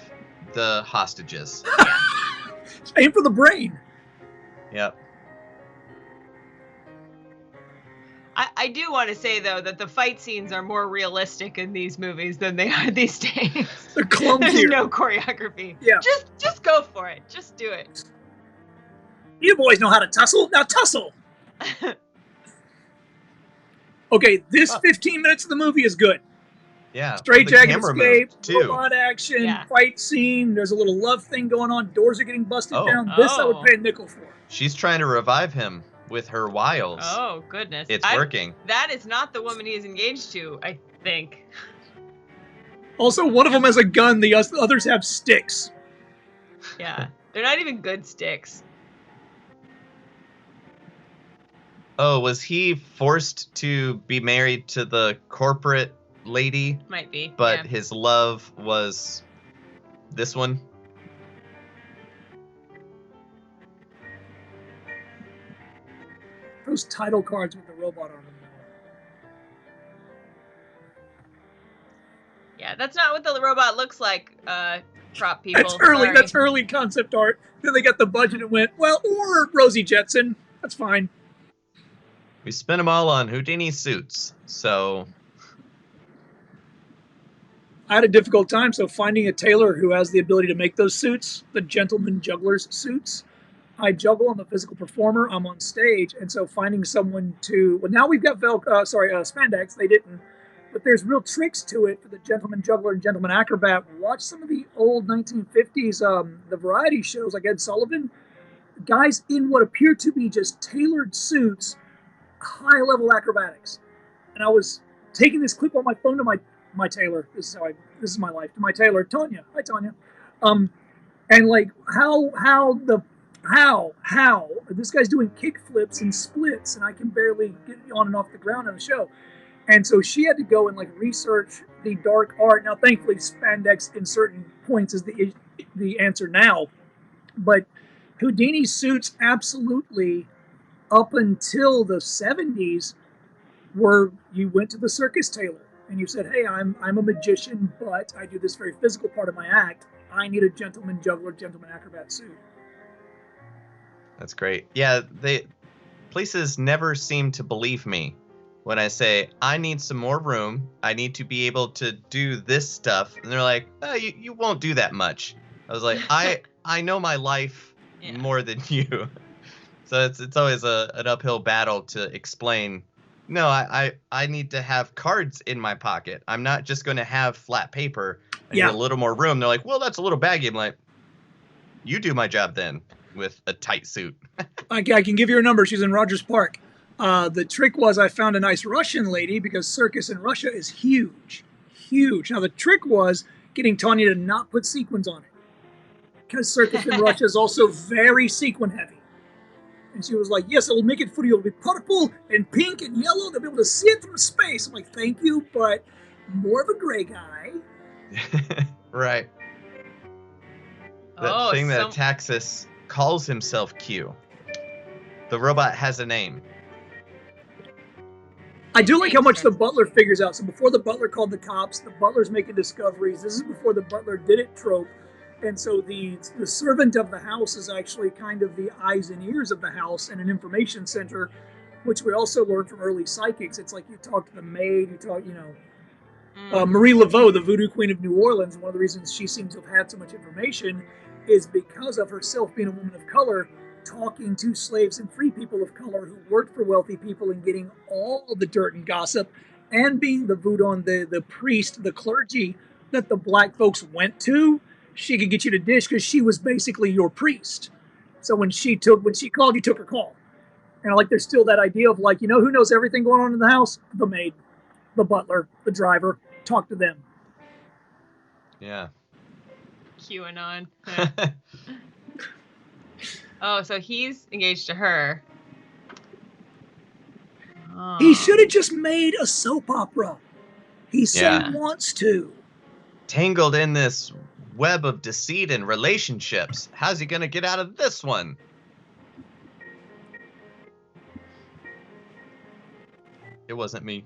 the hostages. Yeah. Aim for the brain. Yep. I do want to say, though, that the fight scenes are more realistic in these movies than they are these days. They're clumsier. There's no choreography. Yeah. Just go for it. Just do it. You boys know how to tussle. Now tussle. Okay, this 15 minutes of the movie is good. Yeah. Straitjacket escape, too. robot action, Yeah. fight scene. There's a little love thing going on. Doors are getting busted Oh. down. This I would pay a nickel for. She's trying to revive him with her wiles. Oh, goodness. It's working. That is not the woman he is engaged to, I think. Also, one of them has a gun. The others have sticks. Yeah. They're not even good sticks. Oh, was he forced to be married to the corporate lady? Might be. But yeah. his love was this one? Those title cards with the robot on them. Yeah, that's not what the robot looks like, prop people. That's early concept art. Then they got the budget and went, well, or Rosie Jetson. That's fine. We spent them all on Houdini suits, so... I had a difficult time, so finding a tailor who has the ability to make those suits, the gentleman juggler's suits. I juggle, I'm a physical performer, I'm on stage, and so finding someone to... Well, now we've got spandex, they didn't. But there's real tricks to it for the gentleman juggler and gentleman acrobat. Watch some of the old 1950s, the variety shows like Ed Sullivan. Guys in what appear to be just tailored suits, high-level acrobatics. And I was taking this clip on my phone to my tailor. This is my life. To my tailor, Tanya. Hi, Tanya. And like how this guy's doing kick flips and splits, and I can barely get on and off the ground on a show. And so she had to go and like research the dark art. Now, thankfully, spandex in certain points is the answer now. But Houdini's suits absolutely, up until the 70s, were you went to the circus tailor and you said, hey, I'm a magician, but I do this very physical part of my act. I need a gentleman juggler, gentleman acrobat suit. That's great. Yeah, places never seem to believe me when I say, I need some more room. I need to be able to do this stuff. And they're like, oh, you won't do that much. I was like, I know my life more than you. So it's always an uphill battle to explain, no, I need to have cards in my pocket. I'm not just going to have flat paper. I need a little more room. They're like, well, that's a little baggy. I'm like, you do my job then with a tight suit. I can give you her number. She's in Rogers Park. The trick was I found a nice Russian lady because circus in Russia is huge. Huge. Now, the trick was getting Tanya to not put sequins on it because circus in Russia is also very sequin heavy. And she was like, yes, it'll make it for you. It'll be purple and pink and yellow. They'll be able to see it from space. I'm like, thank you, but more of a gray guy. Right. That thing that attacks us calls himself Q. The robot has a name. I do like how much the butler figures out. So before the butler called the cops, the butler's making discoveries. This is before the butler did it trope. And so the servant of the house is actually kind of the eyes and ears of the house and an information center, which we also learned from early psychics. It's like you talk to the maid, you talk, Marie Laveau, the voodoo queen of New Orleans, one of the reasons she seems to have had so much information is because of herself being a woman of color, talking to slaves and free people of color who worked for wealthy people and getting all the dirt and gossip, and being the voodoo, the priest, the clergy that the black folks went to. She could get you to dish because she was basically your priest. So when she called, you took her call. And like there's still that idea of like, who knows everything going on in the house? The maid, the butler, the driver. Talk to them. Yeah. QAnon. Oh, so he's engaged to her. He should have just made a soap opera. He said he wants to. Tangled in this web of deceit and relationships. How's he going to get out of this one? It wasn't me.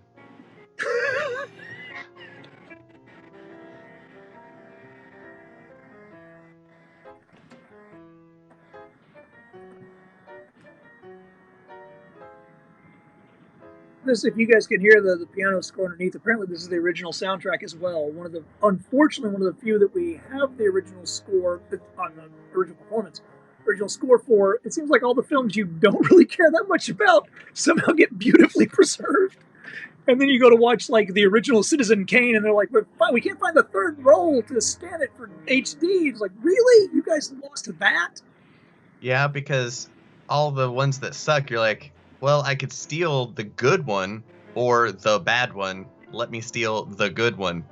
This, if you guys can hear the piano score underneath, apparently this is the original soundtrack as well. Unfortunately, one of the few that we have the original score on the original performance, original score for. It seems like all the films you don't really care that much about somehow get beautifully preserved. And then you go to watch like the original Citizen Kane, and they're like, we can't find the third roll to scan it for HD. It's like, really? You guys lost that? Yeah, because all the ones that suck, you're like, well, I could steal the good one or the bad one. Let me steal the good one.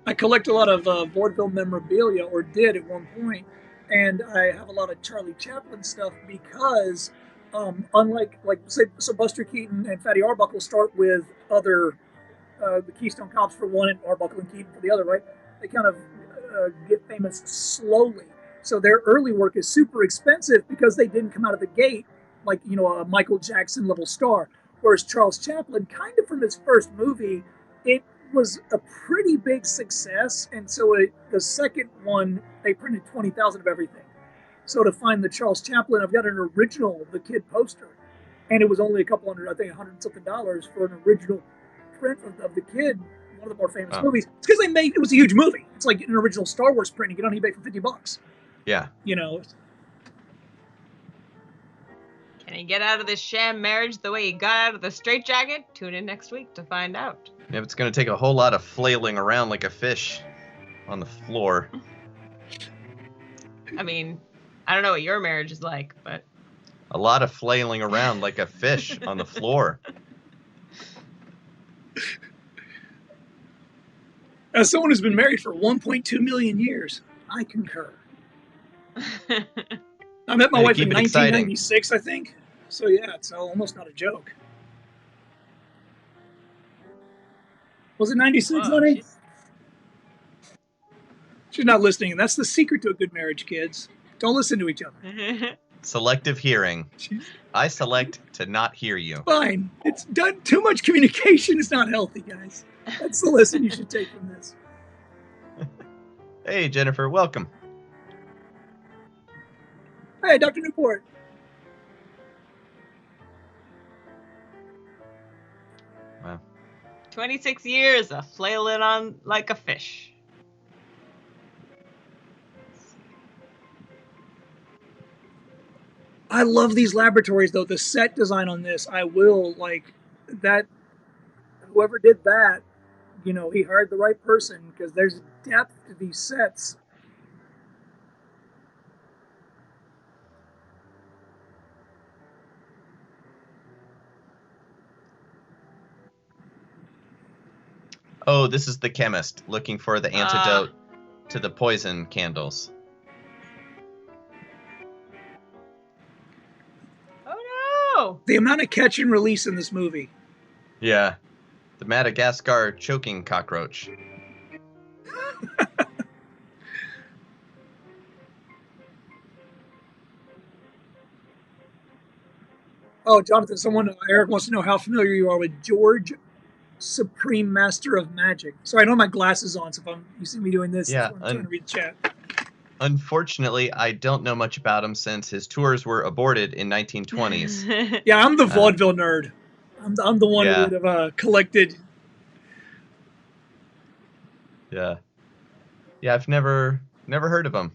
I collect a lot of vaudeville memorabilia, or did at one point, and I have a lot of Charlie Chaplin stuff because, unlike, so Buster Keaton and Fatty Arbuckle start with other, the Keystone Cops for one and Arbuckle and Keaton for the other, right? They kind of get famous slowly. So their early work is super expensive because they didn't come out of the gate like, a Michael Jackson level star. Whereas Charles Chaplin, kind of from his first movie, it was a pretty big success. And so the second one, they printed 20,000 of everything. So to find the Charles Chaplin, I've got an original The Kid poster. And it was only a couple hundred, I think $100-something for an original print of The Kid, one of the more famous movies. It's because it was a huge movie. It's like an original Star Wars print. You get on eBay for $50. Yeah. Can he get out of this sham marriage the way he got out of the straitjacket? Tune in next week to find out. Yeah, it's going to take a whole lot of flailing around like a fish on the floor. I mean, I don't know what your marriage is like, but... A lot of flailing around like a fish on the floor. As someone who's been married for 1.2 million years, I concur. I met my wife in 1996, I think. So yeah, it's almost not a joke. Was it 96, honey? She's not listening, and that's the secret to a good marriage, kids. Don't listen to each other. Selective hearing. I select to not hear you. Fine. It's done. Too much communication is not healthy, guys. That's the lesson you should take from this. Hey, Jennifer, welcome. Hey, Dr. Newport. Wow. 26 years of flailing on like a fish. I love these laboratories, though. The set design on this, I will, that, whoever did that, he hired the right person, because there's depth to these sets. Oh, this is the chemist looking for the antidote to the poison candles. Oh no! The amount of catch and release in this movie. Yeah. The Madagascar choking cockroach. Oh, Jonathan, Eric wants to know how familiar you are with George, Supreme Master of Magic. Sorry, I don't have my glasses on, so if you see me doing this, I'm trying to read the chat. Unfortunately, I don't know much about him since his tours were aborted in 1920s. Yeah, I'm the vaudeville nerd. I'm the one who would have collected. Yeah. Yeah, I've never heard of him.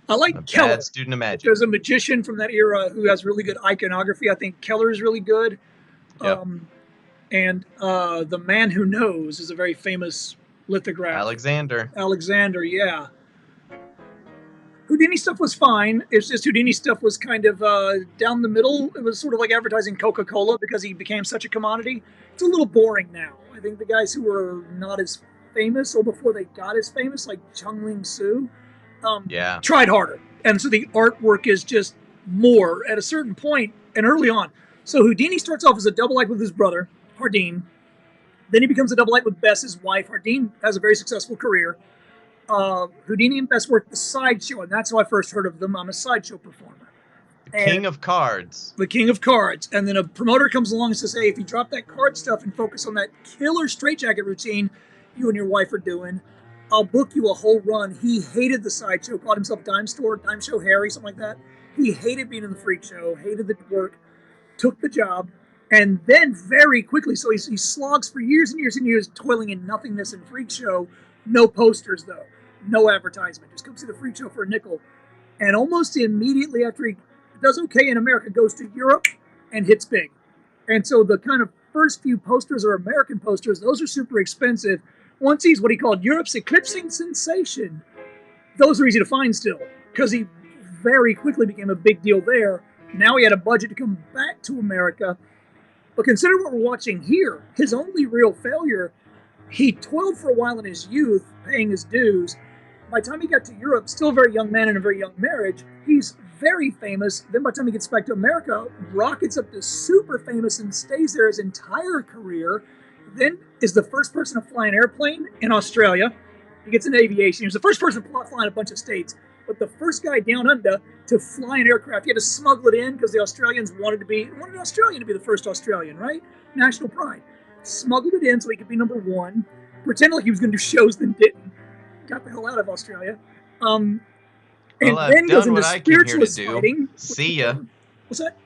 I like Keller. Bad student of magic. There's a magician from that era who has really good iconography. I think Keller is really good. Yep. And The Man Who Knows is a very famous lithograph. Alexander, yeah. Houdini stuff was fine. It's just Houdini stuff was kind of down the middle. It was sort of like advertising Coca-Cola because he became such a commodity. It's a little boring now. I think the guys who were not as famous or before they got as famous, like Chung Ling Soo, tried harder. And so the artwork is just more at a certain point and early on. So Houdini starts off as a double act with his brother, Hardin. Then he becomes a double act with Bess, his wife. Hardin has a very successful career. Houdini and Bess work the sideshow, and that's how I first heard of them. I'm a sideshow performer. King of Cards. The King of Cards. And then a promoter comes along and says, hey, if you drop that card stuff and focus on that killer straitjacket routine you and your wife are doing, I'll book you a whole run. He hated the sideshow, called himself Dime Show Harry, something like that. He hated being in the freak show, hated the work, took the job, and then very quickly, so he slogs for years and years and years, toiling in nothingness in freak show. No posters, though. No advertisement. Just come see the freak show for a nickel. And almost immediately after he does okay in America, goes to Europe and hits big. And so the kind of first few posters are American posters. Those are super expensive. Once he's what he called Europe's eclipsing sensation, those are easy to find still, because he very quickly became a big deal there. Now he had a budget to come back to America. But consider what we're watching here. His only real failure, he toiled for a while in his youth, paying his dues. By the time he got to Europe, still a very young man in a very young marriage, he's very famous. Then by the time he gets back to America, rockets up to super famous and stays there his entire career. Then is the first person to fly an airplane in Australia. He gets into aviation. He was the first person to fly in a bunch of states. But the first guy down under to fly an aircraft, he had to smuggle it in because the Australians wanted an Australian to be the first Australian, right? National pride. Smuggled it in so he could be number one. Pretended like he was going to do shows, then didn't. Got the hell out of Australia. And then goes into spiritualist fighting. See ya. What's that?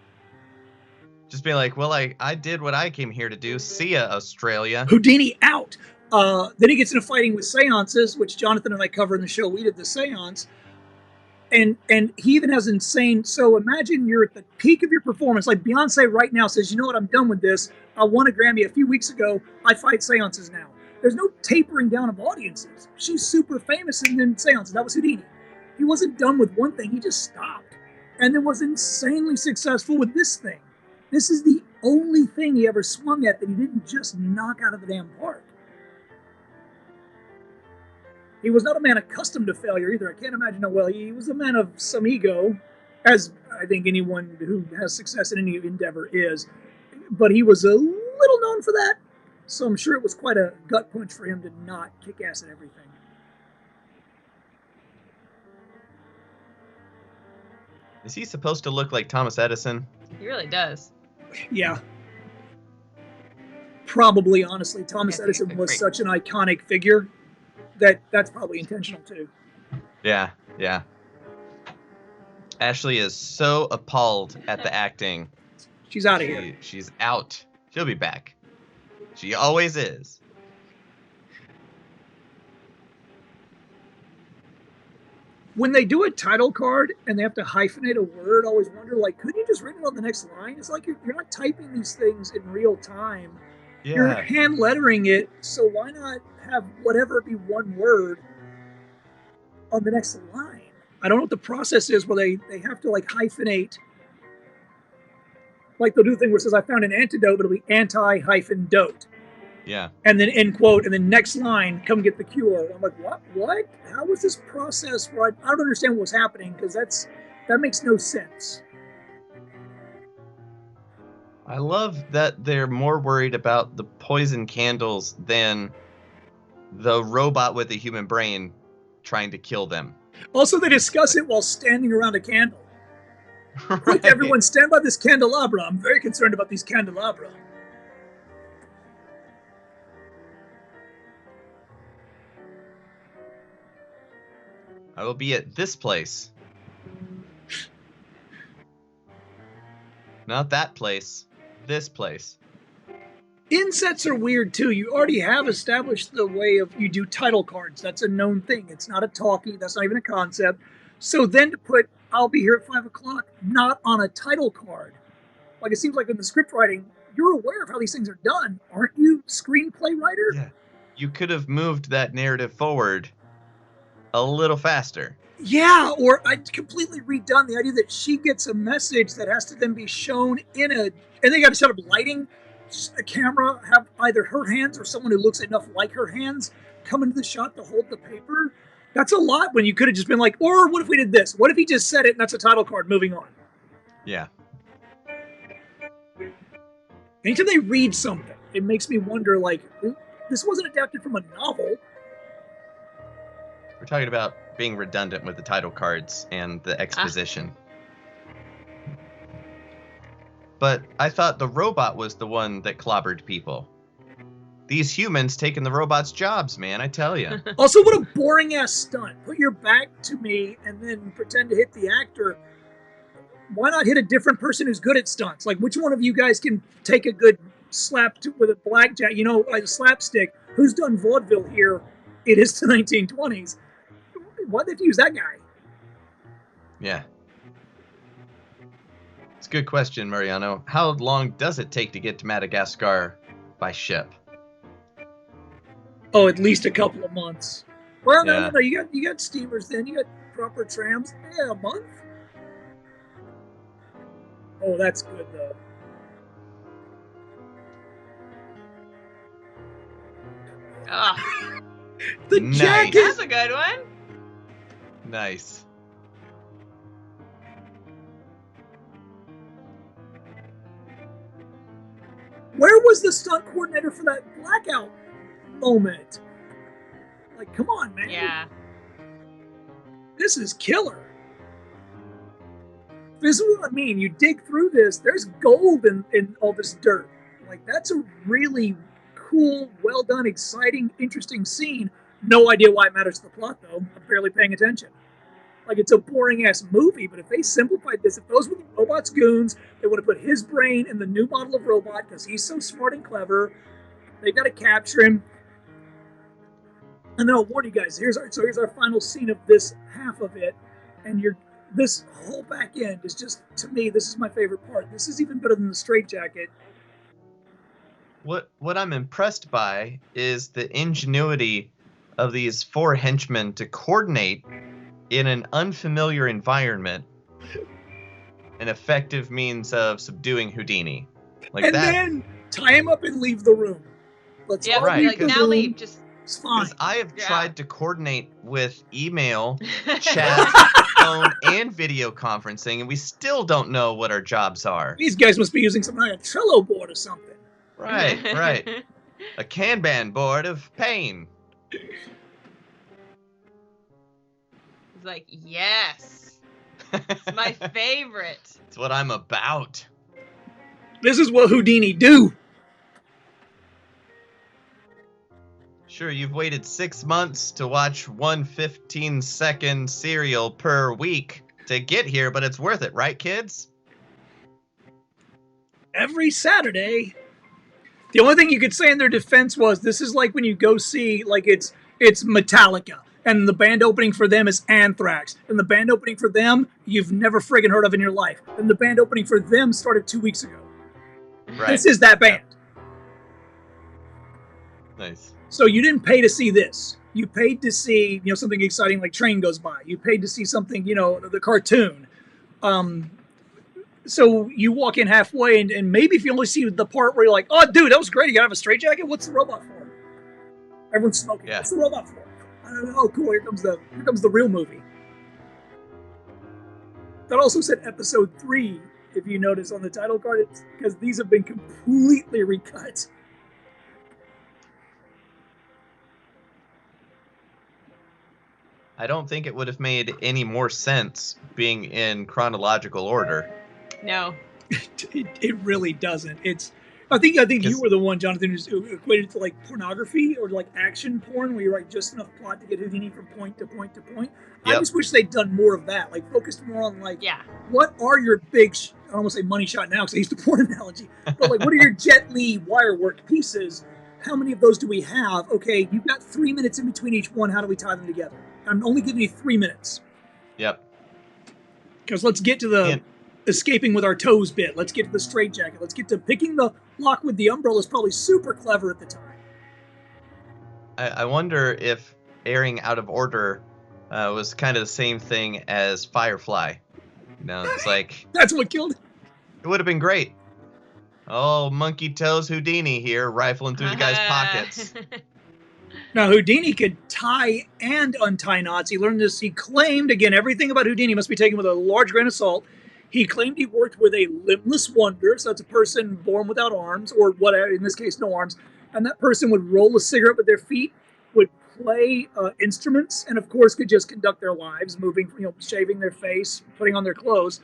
Just be like, well, I did what I came here to do. See ya, Australia. Houdini out. Then he gets into fighting with seances, which Jonathan and I cover in the show. We did the seance. And he even has insane. So imagine you're at the peak of your performance. Like Beyonce right now says, you know what, I'm done with this. I won a Grammy a few weeks ago. I fight seances now. There's no tapering down of audiences. She's super famous and then seances. That was Houdini. He wasn't done with one thing. He just stopped. And then was insanely successful with this thing. This is the only thing he ever swung at that he didn't just knock out of the damn park. He was not a man accustomed to failure either. I can't imagine how well. He was a man of some ego, as I think anyone who has success in any endeavor is. But he was a little known for that. So I'm sure it was quite a gut punch for him to not kick ass at everything. Is he supposed to look like Thomas Edison? He really does. Yeah. Probably, honestly. Thomas Edison was such an iconic figure that's probably intentional too. Yeah. Ashley is so appalled at the acting. She's out of here. She's out. She'll be back. She always is. When they do a title card and they have to hyphenate a word, I always wonder, like, couldn't you just write it on the next line? It's like you're not typing these things in real time. Yeah. You're hand lettering it, so why not have whatever be one word on the next line? I don't know what the process is where they have to, like, hyphenate. Like, they'll do the thing where it says, I found an antidote, but it'll be anti-dote. Yeah. And then end quote, and then next line, come get the cure. And I'm like, what? How was this process where I don't understand what was happening, because that makes no sense. I love that they're more worried about the poison candles than the robot with a human brain trying to kill them. Also, they discuss it while standing around a candle. Right. Like, everyone stand by this candelabra. I'm very concerned about these candelabra. I will be at this place. Not that place. This place. Insets are weird too. You already have established the way of you do title cards. That's a known thing. It's not a talkie. That's not even a concept. So then to put I'll be here at 5 o'clock not on a title card. Like, it seems like in the script writing, you're aware of how these things are done. Aren't you, screenplay writer? Yeah. You could have moved that narrative forward a little faster. Yeah, or I'd completely redone the idea that she gets a message that has to then be shown in and they got to set up lighting, a camera, have either her hands or someone who looks enough like her hands come into the shot to hold the paper. That's a lot when you could have just been like, or what if we did this? What if he just said it and that's a title card, moving on? Yeah. Anytime they read something, it makes me wonder, like, this wasn't adapted from a novel. We're talking about being redundant with the title cards and the exposition. But I thought the robot was the one that clobbered people. These humans taking the robots' jobs, man, I tell you. Also, what a boring ass stunt. Put your back to me and then pretend to hit the actor. Why not hit a different person who's good at stunts? Like, which one of you guys can take a good slap with a blackjack, like a slapstick? Who's done vaudeville here? It is the 1920s. Why'd they have to use that guy? Yeah. It's a good question, Mariano. How long does it take to get to Madagascar by ship? Oh, at least a couple of months. Well, Yeah. no, you got steamers then. You got proper trams. Yeah, a month. Oh, that's good, though. Oh, The Nice. jacket! that's a good one. Nice. Where was the stunt coordinator for that blackout moment? Like, come on, man. Yeah. This is killer. This is what I mean. You dig through this, there's gold in all this dirt. Like, that's a really cool, well done, exciting, interesting scene. No idea why it matters to the plot, though. I'm barely paying attention. Like, it's a boring ass movie, but if they simplified this, if those were the robot's goons, they would have put his brain in the new model of robot because he's so smart and clever. They've got to capture him. And then I'll warn you guys, here's our final scene of this half of it. And this whole back end is just, to me, this is my favorite part. This is even better than the straitjacket. What I'm impressed by is the ingenuity of these four henchmen to coordinate in an unfamiliar environment an effective means of subduing Houdini. Like And that. then tie him up and leave the room. Let's Yeah, all right, leave like the now room. leave. Just It's fine. Because I have Yeah. tried to coordinate with email, chat, phone, and video conferencing, and we still don't know what our jobs are. These guys must be using some kind of Trello board or something. Right, right. A Kanban board of pain. He's like, yes, it's my favorite. It's what I'm about. This is what Houdini do. Sure, you've waited 6 months to watch one 15-second serial per week to get here, but it's worth it, right, kids? Every Saturday. The only thing you could say in their defense was this is like when you go see, like, it's Metallica, and the band opening for them is Anthrax, and the band opening for them you've never friggin' heard of in your life, and the band opening for them started 2 weeks ago. Right. This is that band. Nice. So you didn't pay to see this. You paid to see, something exciting like Train Goes By. You paid to see something, the cartoon. So you walk in halfway, and maybe if you only see the part where you're like, oh, dude, that was great. You gotta have a straitjacket? What's the robot for? Everyone's smoking. Yeah. What's the robot for? I don't know. Oh, cool. Here comes the real movie. That also said episode 3, if you notice on the title card, it's because these have been completely recut. I don't think it would have made any more sense being in chronological order. No. It really doesn't. I think you were the one, Jonathan, who equated it to like pornography or like action porn, where you write just enough plot to get Houdini from point to point to point. I Yep. just wish they'd done more of that, like focused more on like, Yeah. what are your big, I don't want to say money shot now because I used the porn analogy, but like, what are your Jet Li wire work pieces? How many of those do we have? Okay, you've got 3 minutes in between each one. How do we tie them together? I'm only giving you 3 minutes. Yep. Because let's get to the And- escaping with our toes bit. Let's get to the straitjacket. Let's get to picking the lock with the umbrella is probably super clever at the time. I wonder if airing out of order was kind of the same thing as Firefly. It's like, That's what killed it. it would have been great. Oh, Monkey Toes Houdini here, rifling through the guy's pockets. Now, Houdini could tie and untie knots. He learned this. He claimed, again, everything about Houdini must be taken with a large grain of salt. He claimed he worked with a limbless wonder, so that's a person born without arms, or whatever, in this case, no arms. And that person would roll a cigarette with their feet, would play instruments, and of course could just conduct their lives, moving, shaving their face, putting on their clothes.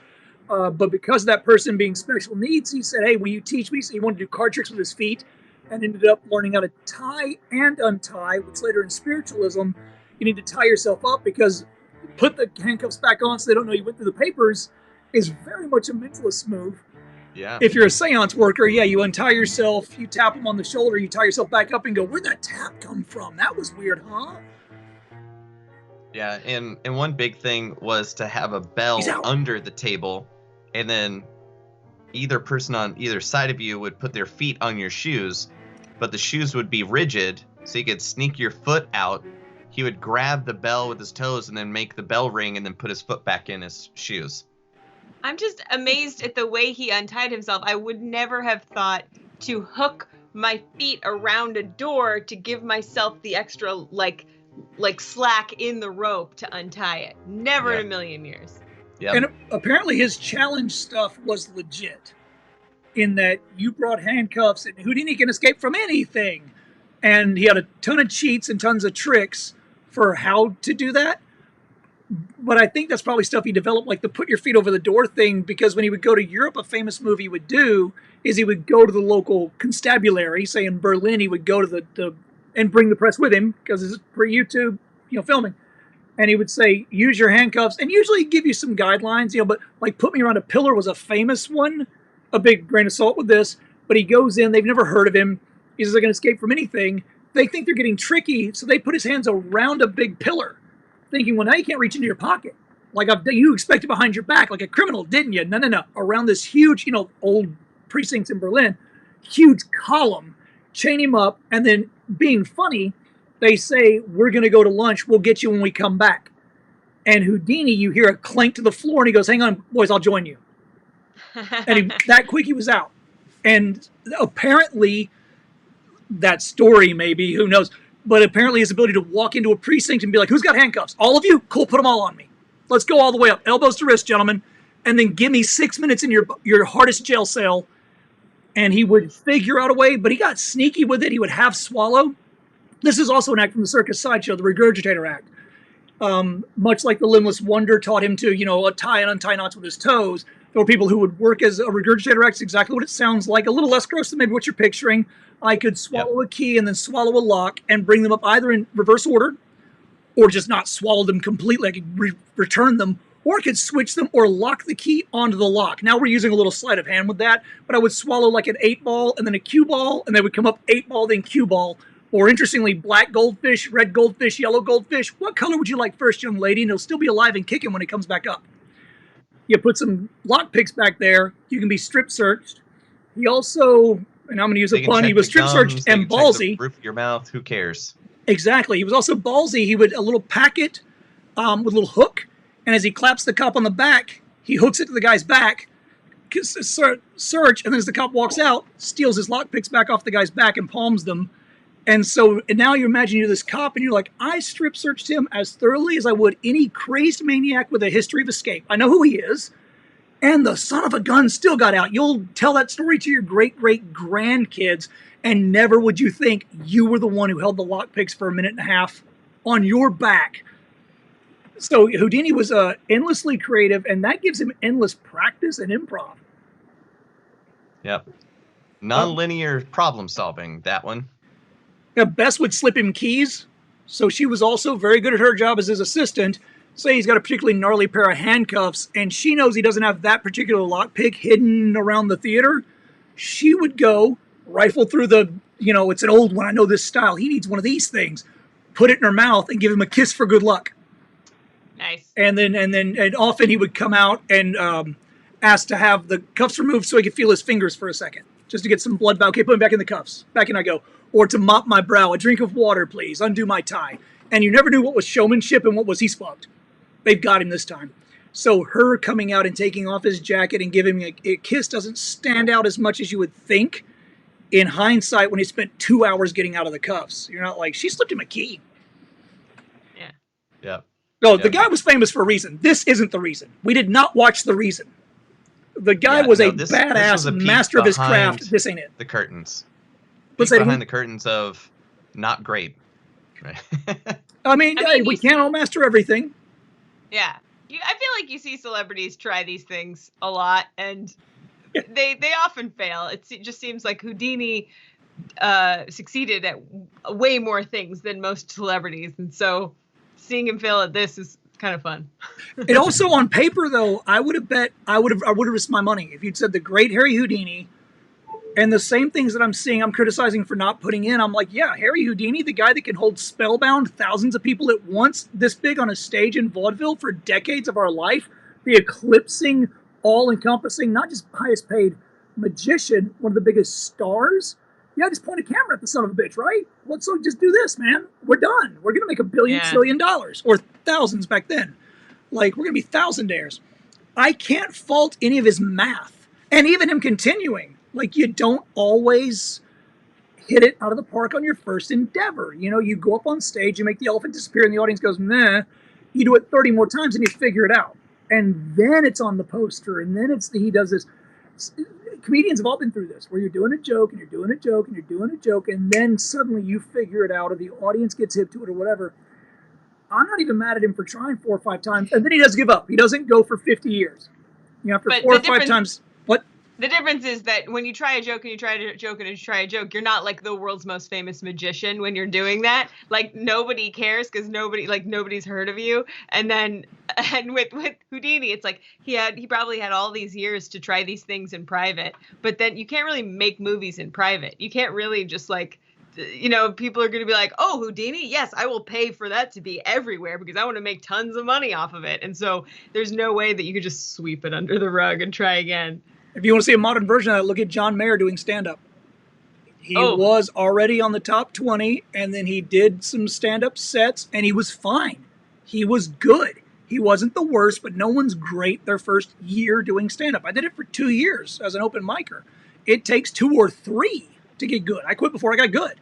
But because of that person being special needs, he said, "Hey, will you teach me?" So he wanted to do card tricks with his feet, and ended up learning how to tie and untie, which later in spiritualism, you need to tie yourself up because put the handcuffs back on so they don't know you went through the papers is very much a mentalist move. Yeah. If you're a seance worker, yeah, you untie yourself, you tap them on the shoulder, you tie yourself back up and go, "Where'd that tap come from? That was weird, huh?" Yeah, and one big thing was to have a bell under the table, and then either person on either side of you would put their feet on your shoes, but the shoes would be rigid, so you could sneak your foot out. He would grab the bell with his toes and then make the bell ring and then put his foot back in his shoes. I'm just amazed at the way he untied himself. I would never have thought to hook my feet around a door to give myself the extra like slack in the rope to untie it. Never in a million years. Yep. And apparently his challenge stuff was legit in that you brought handcuffs and Houdini can escape from anything. And he had a ton of cheats and tons of tricks for how to do that. But I think that's probably stuff he developed, like the put your feet over the door thing, because when he would go to Europe, a famous move he would do is he would go to the local constabulary, say in Berlin, he would go to the and bring the press with him because it's pre-YouTube, filming. And he would say, use your handcuffs, and usually he'd give you some guidelines, but like put me around a pillar was a famous one, a big grain of salt with this, but he goes in, they've never heard of him, he says, "I can escape from anything." They think they're getting tricky, so they put his hands around a big pillar, thinking, well, now you can't reach into your pocket. Like you expected behind your back, like a criminal, didn't you? No. Around this huge, old precincts in Berlin, huge column, chain him up, and then being funny, they say, "We're going to go to lunch. We'll get you when we come back." And Houdini, you hear a clank to the floor, and he goes, "Hang on, boys, I'll join you." And that quick, he was out. And apparently, that story maybe, who knows, but apparently his ability to walk into a precinct and be like, "Who's got handcuffs? All of you? Cool, put them all on me. Let's go all the way up, elbows to wrist, gentlemen, and then give me 6 minutes in your hardest jail cell." And he would figure out a way, but he got sneaky with it. He would have swallow. This is also an act from the circus sideshow, the Regurgitator act. Much like the Limbless Wonder taught him to, tie and untie knots with his toes, there were people who would work as a Regurgitator act. It's exactly what it sounds like. A little less gross than maybe what you're picturing. I could swallow a key and then swallow a lock and bring them up either in reverse order or just not swallow them completely. I could return them, or I could switch them or lock the key onto the lock. Now we're using a little sleight of hand with that, but I would swallow like an 8-ball and then a cue ball, and they would come up 8-ball, then cue ball. Or interestingly, black goldfish, red goldfish, yellow goldfish. What color would you like first, young lady? And he'll still be alive and kicking when he comes back up. You put some lock picks back there. You can be strip searched. He also, and I'm going to use a pun, he was strip searched and ballsy. Roof of your mouth, who cares? Exactly. He was also ballsy. He would a little packet with a little hook, and as he claps the cop on the back, he hooks it to the guy's back, search, and then as the cop walks out, steals his lock picks back off the guy's back and palms them. And so now you imagine you're this cop and you're like, I strip searched him as thoroughly as I would any crazed maniac with a history of escape. I know who he is. And the son of a gun still got out. You'll tell that story to your great-great-grandkids, and never would you think you were the one who held the lockpicks for a minute and a half on your back. So Houdini was endlessly creative, and that gives him endless practice and improv. Yep. Non-linear problem solving, that one. Bess would slip him keys, so she was also very good at her job as his assistant. Say he's got a particularly gnarly pair of handcuffs, and she knows he doesn't have that particular lockpick hidden around the theater. She would go, rifle through it's an old one, I know this style, he needs one of these things, put it in her mouth, and give him a kiss for good luck. Nice. And often he would come out and ask to have the cuffs removed so he could feel his fingers for a second, just to get some blood back. Okay, put him back in the cuffs. Back in I go. Or to mop my brow, a drink of water, please, undo my tie. And you never knew what was showmanship and what was he's fucked. They've got him this time. So her coming out and taking off his jacket and giving him a kiss doesn't stand out as much as you would think in hindsight when he spent 2 hours getting out of the cuffs. You're not like, she slipped him a key. Yeah. Yeah. No, the guy was famous for a reason. This isn't the reason. We did not watch The Reason. The guy Yeah, was no, a this badass was a peek master of his behind craft. This ain't it. the curtains. Let's Peek say behind the curtains of not great. Right. I mean, I mean, we you can't see- all master everything. Yeah. I feel like you see celebrities try these things a lot, and they often fail. It just seems like Houdini succeeded at way more things than most celebrities, and so seeing him fail at this is kind of fun. It also, on paper, though, I would have risked my money if you'd said the great Harry Houdini, and the same things that I'm seeing, I'm criticizing for not putting in. I'm like, yeah, Harry Houdini, the guy that can hold spellbound thousands of people at once, this big on a stage in vaudeville for decades of our life, the eclipsing, all-encompassing, not just highest paid magician, one of the biggest stars. Yeah, just point a camera at the son of a bitch, right? Let's just do this, man. We're done. We're gonna make $1 billion, Yeah. trillion, or thousands back then. Like, we're gonna be thousandaires. I can't fault any of his math, and even him continuing. Like, you don't always hit it out of the park on your first endeavor. You know, you go up on stage, you make the elephant disappear, and the audience goes, meh. You do it 30 more times, and you figure it out. And then it's on the poster, and then he does this. Comedians have all been through this, where you're doing a joke, and you're doing a joke, and you're doing a joke, and then suddenly you figure it out, or the audience gets hip to it, or whatever. I'm not even mad at him for trying 4 or 5 times, and then he does give up. He doesn't go for 50 years. You know, after But 4 or the 5 times, what? The difference is that when you try a joke and you try a joke and you try a joke, you're not like the world's most famous magician when you're doing that. Like, nobody cares because nobody's heard of you. And with Houdini, it's like he probably had all these years to try these things in private, but then you can't really make movies in private. You can't really just like, you know, people are going to be like, oh, Houdini, yes, I will pay for that to be everywhere because I want to make tons of money off of it. And so there's no way that you could just sweep it under the rug and try again. If you want to see a modern version of that, look at John Mayer doing stand-up. He was already on the top 20, and then he did some stand-up sets, and he was fine. He was good. He wasn't the worst, but no one's great their first year doing stand-up. I did it for 2 years as an open micer. It takes 2 or 3 to get good. I quit before I got good.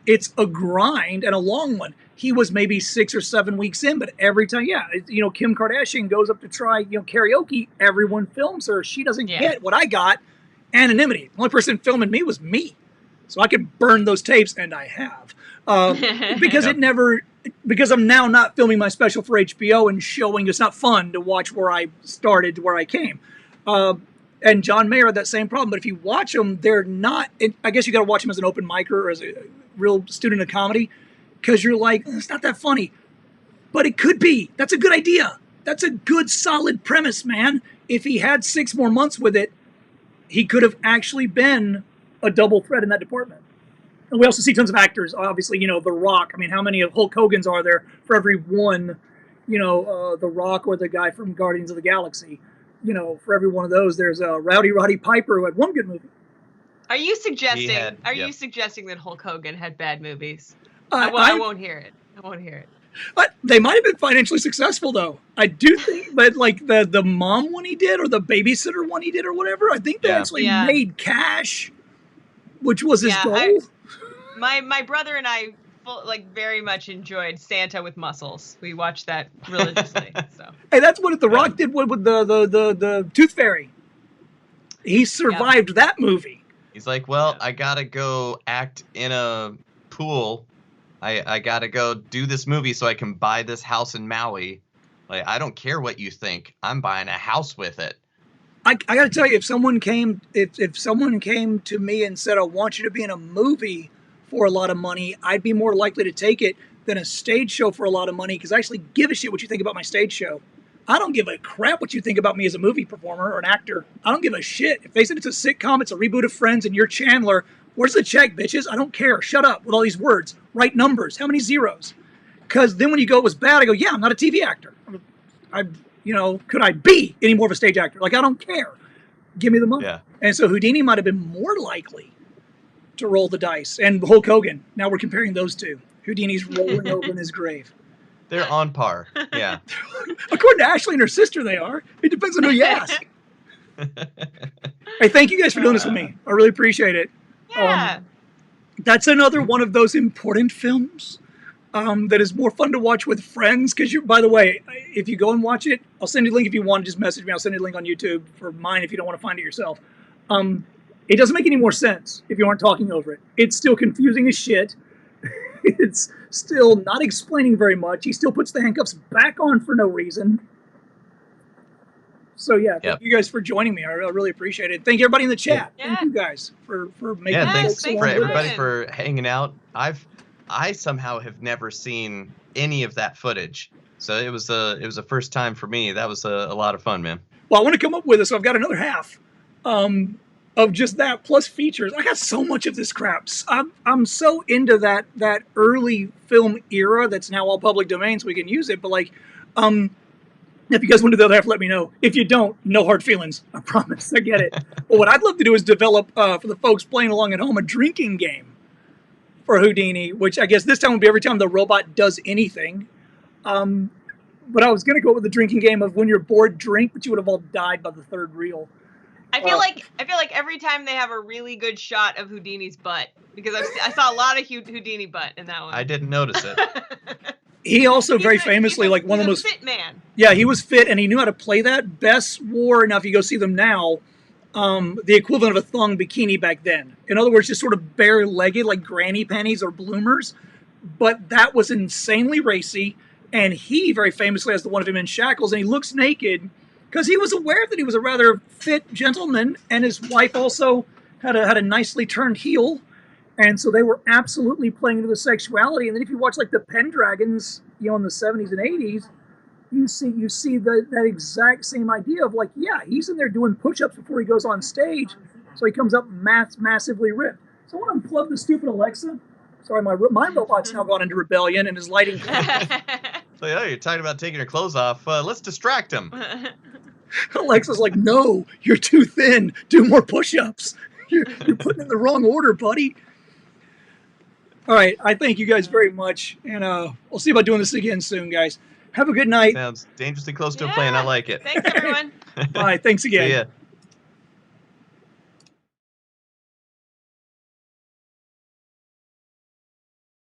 It's a grind and a long one. He was maybe 6 or 7 weeks in, but every time, you know, Kim Kardashian goes up to try, you know, karaoke, everyone films her. She doesn't get what I got, anonymity. The only person filming me was me. So I could burn those tapes, and I have. Because I'm now not filming my special for HBO and showing it's not fun to watch where I started to where I came. And John Mayer had that same problem. But if you watch them, they're not. I guess you got to watch them as an open micer or as a real student of comedy, because you're like, it's not that funny, but it could be. That's a good idea. That's a good, solid premise, man. If he had 6 more months with it, he could have actually been a double threat in that department. And we also see tons of actors. Obviously, you know, The Rock. I mean, how many of Hulk Hogan's are there for every one? You know, The Rock or the guy from Guardians of the Galaxy. You know, for every one of those, there's a Rowdy Roddy Piper who had one good movie. Are you suggesting that Hulk Hogan had bad movies? I won't hear it. I won't hear it. But they might have been financially successful, though. I do think that, like, the mom one he did, or the babysitter one he did, or whatever, I think they actually made cash, which was his goal. My brother and I very much enjoyed Santa with Muscles. We watched that religiously. So hey, that's what The Rock did with the Tooth Fairy. He survived that movie. He's like, well, I gotta go act in a pool. I gotta go do this movie so I can buy this house in Maui. Like, I don't care what you think. I'm buying a house with it. I gotta tell you, if someone came to me and said, I want you to be in a movie for a lot of money, I'd be more likely to take it than a stage show for a lot of money, because I actually give a shit what you think about my stage show. I don't give a crap what you think about me as a movie performer or an actor. I don't give a shit. If they said it's a sitcom, it's a reboot of Friends, and you're Chandler, where's the check, bitches? I don't care. Shut up with all these words. Write numbers. How many zeros? Because then when you go, it was bad, I go, yeah, I'm not a TV actor. Could I be any more of a stage actor? Like, I don't care. Give me the money. Yeah. And so Houdini might have been more likely to roll the dice. And Hulk Hogan. Now we're comparing those two. Houdini's rolling over in his grave. They're on par. Yeah. According to Ashley and her sister, they are. It depends on who you ask. Hey, thank you guys for doing this with me. I really appreciate it. Yeah. That's another one of those important films that is more fun to watch with friends. Because by the way, if you go and watch it, I'll send you a link if you want. Just message me. I'll send you a link on YouTube for mine if you don't want to find it yourself. It doesn't make any more sense if you aren't talking over it. It's still confusing as shit. It's still not explaining very much. He still puts the handcuffs back on for no reason. So yeah, thank you guys for joining me. I really appreciate it. Thank you everybody in the chat. Yeah. Thank you guys for making. Yeah, thanks thanks for for everybody coming. for hanging out. I somehow have never seen any of that footage, so it was a first time for me. That was a lot of fun, man. Well, I want to come up with it, so I've got another half of just that plus features. I got so much of this crap. I'm so into that early film era that's now all public domain, so we can use it. But like, if you guys want to do the other half, let me know. If you don't, no hard feelings. I promise. I get it. But what I'd love to do is develop for the folks playing along at home a drinking game for Houdini, which I guess this time would be every time the robot does anything. But I was going to go with the drinking game of when you're bored, drink, but you would have all died by the third reel. I feel like every time they have a really good shot of Houdini's butt, because I saw a lot of Houdini butt in that one. I didn't notice it. He also very famously, like one of the most fit man. Yeah, he was fit and he knew how to play that. Bess wore, now if you go see them now, the equivalent of a thong bikini back then. In other words, just sort of bare-legged, like granny panties or bloomers. But that was insanely racy. And he very famously has the one of him in shackles, and he looks naked because he was aware that he was a rather fit gentleman, and his wife also had a nicely turned heel. And so they were absolutely playing into the sexuality. And then if you watch like the Pendragons, in the 70s and 80s, you see that exact same idea of like, yeah, he's in there doing push-ups before he goes on stage. So he comes up massively ripped. So I want to unplug the stupid Alexa. Sorry, my robot's now gone into rebellion and is lighting. So you're talking about taking your clothes off. Let's distract him. Alexa's like, no, you're too thin. Do more push-ups. You're putting in the wrong order, buddy. All right, I thank you guys very much, and we'll see about doing this again soon, guys. Have a good night. Sounds dangerously close to a plan. I like it. Thanks, everyone. Bye. Thanks again. See ya.